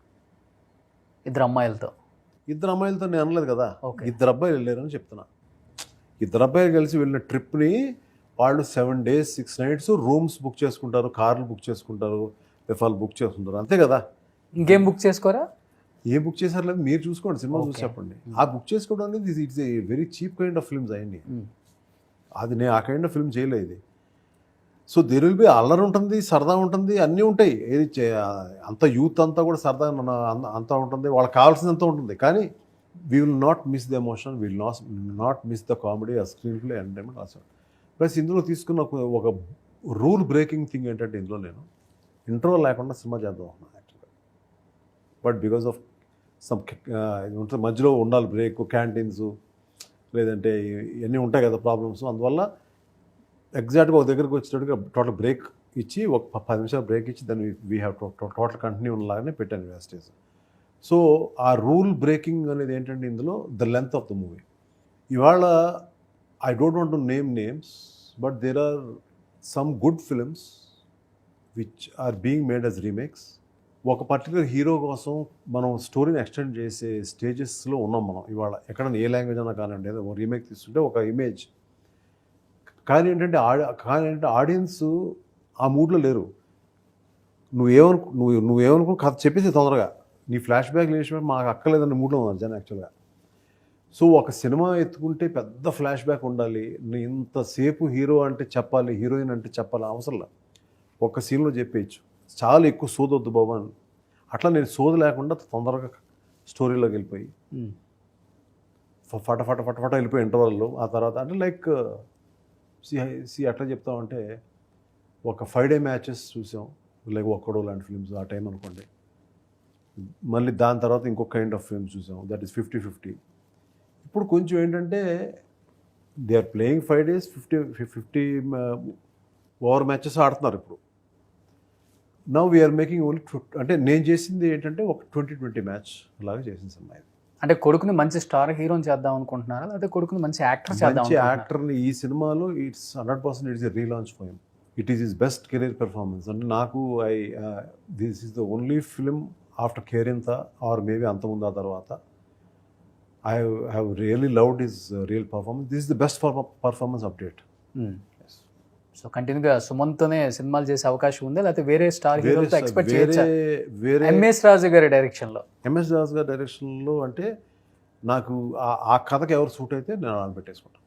ఇద్దరు అమ్మాయిలతో నేను అనలేదు కదా, ఇద్దరు అబ్బాయిలు వెళ్ళారని చెప్తున్నా. ఇద్దరు అబ్బాయిలు కలిసి వెళ్ళిన ట్రిప్ని వాళ్ళు 7 Days 6 Nights రూమ్స్ బుక్ చేసుకుంటారు, కార్లు బుక్ చేసుకుంటారు, ఎఫ్ఆల్ బుక్ చేసుకుంటారు, అంతే కదా. ఇంకేం బుక్ చేసుకోరా? ఏ బుక్ చేశారు లేదు మీరు చూసుకోండి, సినిమా చూసి చెప్పండి. ఆ బుక్ చేసుకోవడం అనేది it's a very cheap kind of films అయ్యండి. అది నేను ఆ కైండ్ ఆఫ్ ఫిల్మ్ చేయలేదు ఇది. సో దేర్ విల్ బి అల్లరి ఉంటుంది, సరదా ఉంటుంది, అన్నీ ఉంటాయి. ఏది అంత యూత్ అంతా కూడా సరదా అంతా ఉంటుంది, వాళ్ళకి కావాల్సినంత ఉంటుంది. కానీ we will not miss the emotion, we will not miss the comedy, ఆ screen play, entertainment also. Plus ఇందులో తీసుకున్న ఒక రూల్ బ్రేకింగ్ థింగ్ ఏంటంటే ఇందులో నేను ఇంట్రో లేకుండా సినిమా చేద్దాం అన్నాను యాక్చువల్గా. బట్ బికాస్ ఆఫ్ సమ్ మధ్యలో ఉండాలి బ్రేక్, క్యాంటీన్స్ లేదంటే ఇవన్నీ ఉంటాయి కదా ప్రాబ్లమ్స్. అందువల్ల ఎగ్జాక్ట్గా ఒక దగ్గరికి వచ్చేటట్టుగా టోటల్ బ్రేక్ ఇచ్చి ఒక 10 నిమిషాలు బ్రేక్ ఇచ్చి దాన్ని వీ హ్యావ్ టోటల్ కంటిన్యూ ఉన్నలాగానే పెట్టాను వేస్టేజ్. సో ఆ రూల్ బ్రేకింగ్ అనేది ఏంటంటే ఇందులో the length of the movie. ఇవాళ I don't want to name names, but there are some good films which are being made as remakes. ఒక particular hero కోసం మనం స్టోరీని ఎక్స్టెండ్ చేసే స్టేజెస్లో ఉన్నాం మనం ఇవాళ. ఎక్కడైనా ఏ లాంగ్వేజ్ అన్నా కానివ్వండి, ఏదో ఒక రీమేక్ తీసుకుంటే ఒక ఇమేజ్. కానీ ఏంటంటే ఆడియన్స్ ఆ మూడ్లో లేరు. నువ్వేమనుకో కథ చెప్పేసి తొందరగా నీ ఫ్లాష్ బ్యాక్ లేచినప్పుడు మాకు అక్కర్లేదన్న మూడ్లో ఉన్నారు జనం యాక్చువల్గా. సో ఒక సినిమా ఎత్తుకుంటే పెద్ద ఫ్లాష్ బ్యాక్ ఉండాలి, ఇంతసేపు హీరో అంటే చెప్పాలి, హీరోయిన్ అంటే చెప్పాలి, అవసరంలా ఒక్క సీన్లో చెప్పేయచ్చు. చాలా ఎక్కువ సోదొద్దు బాబు అని. అట్లా నేను సోద లేకుండా తొందరగా స్టోరీలోకి వెళ్ళిపోయి ఫట ఫట ఫట ఫట వెళ్ళిపోయి ఇంటర్వల్లో. ఆ తర్వాత అంటే లైక్ సి ఎట్లా చెప్తామంటే ఒక 5 డే మ్యాచెస్ చూసాం, లైక్ ఒక్కడో లాంటి ఫిల్మ్స్ ఆ టైం అనుకోండి. మళ్ళీ దాని తర్వాత ఇంకొక కైండ్ ఆఫ్ ఫిల్మ్స్ చూసాం, దట్ ఈస్ 50-50. ఇప్పుడు కొంచెం ఏంటంటే they are playing 5 days 50 over matches ఆడుతున్నారు ఇప్పుడు. నౌ వీఆర్ మేకింగ్ ఓన్లీ అంటే నేను చేసింది ఏంటంటే ఒక 20-20 మ్యాచ్ అలాగే చేసిన సినిమా ఇది. అంటే కొడుకుని మంచి స్టార్ హీరోని చేద్దాం అనుకుంటున్నారా, లేదా కొడుకుని మంచి యాక్టర్ చేద్దాం మంచి యాక్టర్ని ఈ సినిమాలో it's 100% it's a relaunch for him. It is his best career performance. అంటే నాకు this is the only film after Kerintha or maybe అంతకుముందు ఆ తర్వాత I have really loved his real performance. This is the best performance update. So కంటిన్యూగా సుమంత్తోనే సినిమాలు చేసే అవకాశం ఉందా, లేకపోతే వేరే స్టార్ హీరోతో ఎక్స్పెక్ట్ చేయొచ్చా? ఎంఎస్ రాజు గారి డైరెక్షన్లో. ఎంఎస్ రాజు గారి డైరెక్షన్లో అంటే నాకు ఆ కథకి ఎవరు సూట్ అయితే నేను అలా పెట్టేసుకుంటాను.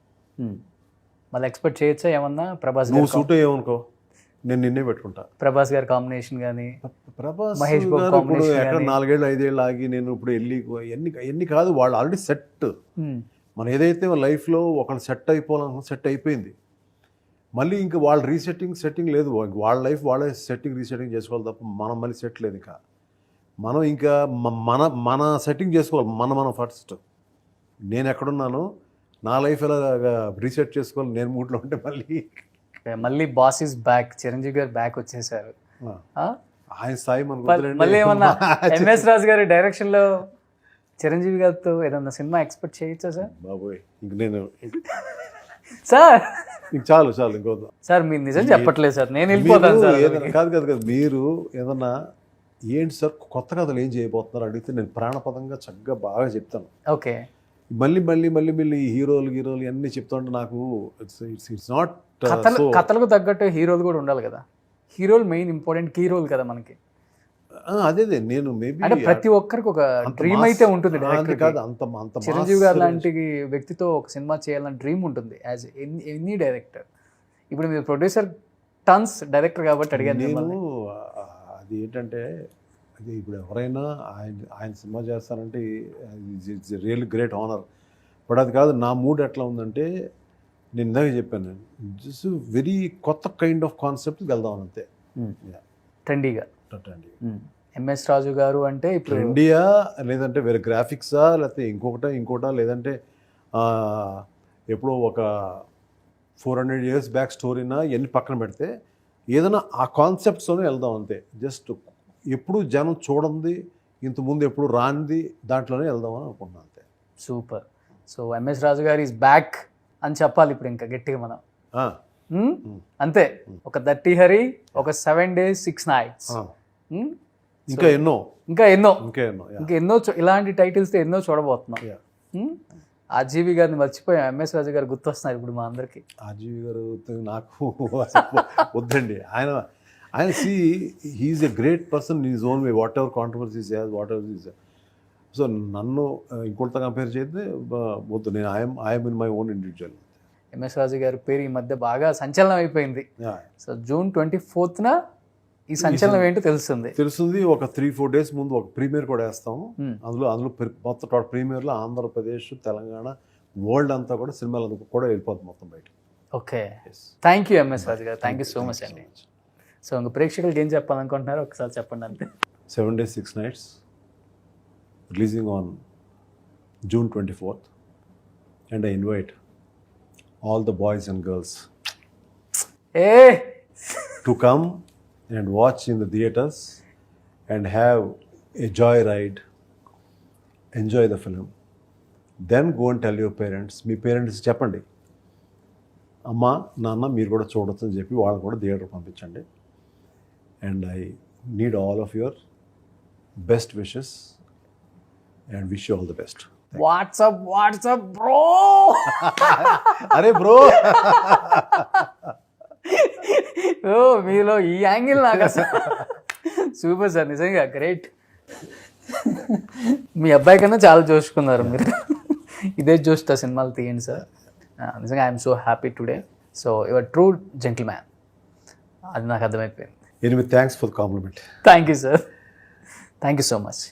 మళ్ళీ ఎక్స్పెక్ట్ చేయొచ్చా ఏమన్నా? ప్రభాస్ నువ్వు సూట్ అయ్యావనుకో నేను నిన్నే పెట్టుకుంటా. ప్రభాస్ గారి కాంబినేషన్ కానీ, ప్రభాస్ మహేష్ బాబు గారు ఇప్పుడు combination ఎక్కడ గానీ. 4 5 ఆగి నేను ఇప్పుడు వెళ్ళి ఎన్ని కాదు, వాళ్ళు ఆల్రెడీ సెట్. మనం ఏదైతే లైఫ్లో ఒకళ్ళు సెట్ అయిపోవాలనుకున్న సెట్ అయిపోయింది. మళ్ళీ ఇంకా వాళ్ళ సెట్టింగ్ లేదు. వాళ్ళ లైఫ్ వాళ్ళే రీసెట్టింగ్ చేసుకోవాలి తప్ప మనం మళ్ళీ సెట్ లేదు. ఇంకా మనం ఇంకా మన సెట్టింగ్ చేసుకోవాలి. మనం ఫస్ట్ నేను ఎక్కడున్నాను, నా లైఫ్ ఎలా రీసెట్ చేసుకోవాలి, నేను మూడ్లో ఉంటే మళ్ళీ బాస్ ఇస్ బ్యాక్, చిరంజీవి గారు బ్యాక్ వచ్చేసారు. ఆయన స్థాయి మళ్ళీ ఏమన్నా ఎంఎస్ రాజు గారి డైరెక్షన్ లో చిరంజీవి గారితో ఏదన్నా సినిమా ఎక్స్పెక్ట్ చేయొచ్చా సార్? బాబోయ్ ఇంక నేను సార్ ఇంక చాలు ఇంకో సార్ మీరు నిజం చెప్పట్లేదు సార్, నేను వెళ్ళిపోతాను సార్. కాదు మీరు ఏదన్నా ఏంటి సార్ కొత్త కథలు ఏం చేయబోతున్నారు అడిగితే నేను ప్రాణపదంగా చక్కగా బాగా చెప్తాను. ఓకే, మళ్ళీ హీరోలు అన్నీ చెప్తుంటే నాకు ఇట్స్ నాట్. కథలకు తగ్గట్టు హీరోలు కూడా ఉండాలి కదా. హీరోలు మెయిన్ ఇంపార్టెంట్, కీ రోల్ కదా మనకి. అదే నేను మేబీ అంటే ప్రతి ఒక్కరికి ఒక డ్రీమ్ అయితే ఉంటుంది. కాదు అంత చిరంజీవి గారు లాంటి వ్యక్తితో ఒక సినిమా చేయాలని డ్రీమ్ ఉంటుంది యాజ్ ఎనీ డైరెక్టర్. ఇప్పుడు మీరు ప్రొడ్యూసర్ టన్స్ డైరెక్టర్ కాబట్టి అడిగాను నేను. అది ఏంటంటే అది ఇప్పుడు ఎవరైనా ఆయన సినిమా చేస్తానంటే it's real great honour. But అది కాదు, నా మూడ్ ఎట్లా ఉందంటే నేను ఇందాక చెప్పాను, జస్ట్ వెరీ కొత్త కైండ్ ఆఫ్ కాన్సెప్ట్కి వెళ్దాం అంతే. ట్రెండీగా. ఎంఎస్ రాజు గారు అంటే ఇప్పుడు ఇండియా లేదంటే వేరే గ్రాఫిక్సా లేకపోతే ఇంకోటా లేదంటే ఎప్పుడో ఒక 400 years బ్యాక్ స్టోరీనా ఇవన్నీ పక్కన పెడితే ఏదైనా ఆ కాన్సెప్ట్స్తోనే వెళ్దాం అంతే. జస్ట్ ఎప్పుడు జనం చూడండి, ఇంతకుముందు ఎప్పుడు రానిది దాంట్లోనే వెళ్దామని అనుకుంటున్నాను అంతే. సూపర్. సో ఎంఎస్ రాజు గారు ఈజ్ బ్యాక్ అని చెప్పాలి ఇప్పుడు ఇంకా గట్టిగా మనం. అంతే, ఒక 30 హరి, ఒక 7 days 6 nights, ఇంకా ఎన్నో ఇలాంటి టైటిల్స్ ఎన్నో చూడబోతున్నాం. ఆర్జీవి గారిని మర్చిపోయాం, ఎంఎస్ రాజు గారు గుర్తొస్తున్నారు ఇప్పుడు మా అందరికి. ఆర్జీవి గారు నాకు వద్దండి. ఆయన he is a great person in his own way, whatever controversies whatever is. So నన్ను ఇంకొకరితో కంపేర్ చేస్తే వద్దు. నేను I'm in my own individual. MS Raju గారి పేరు ఈ మధ్య బాగా సంచలనం అయిపోయింది. సో June 24th ఈ సంచలనం ఏంటో తెలుస్తుంది. ఒక 3-4 days ముందు ఒక ప్రీమియర్ కూడా వేస్తాము. అందులో మొత్తం ప్రీమియర్లో ఆంధ్రప్రదేశ్, తెలంగాణ, వరల్డ్ అంతా కూడా సినిమాలు కూడా వెళ్ళిపోతుంది మొత్తం బయట. Okay, thank you MS Raju గారు, థ్యాంక్ యూ సో మచ్ అండి. సో ఇంకా ప్రేక్షకులకి ఏం చెప్పాలనుకుంటున్నారో ఒకసారి చెప్పండి అంతే. 7 days 6 nights releasing on June 24th, and I invite all the boys and girls to come and watch in the theaters and have a joyride, enjoy the film. Then go and tell your parents. Me parents చెప్పండి, అమ్మ నాన్న మీరు కూడా చూడొచ్చు అని చెప్పి వాళ్ళు కూడా థియేటర్ పంపించండి. And I need all of your best wishes and wish you all the best. WhatsApp bro. అరే బ్రో, ఓ మీలో ఈ యాంగిల్ నాకు సూపర్ సార్, నిజంగా గ్రేట్. మీ అబ్బాయి కన్నా చాలా చూసుకున్నారు మీరు. ఇదే చూస్తా సినిమాలు తీయండి సార్. నిజంగా I'm so happy today. So your true gentleman, అది నాకు అర్థమైపోయింది. Anyway thanks for the complement. Thank you sir, thank you so much.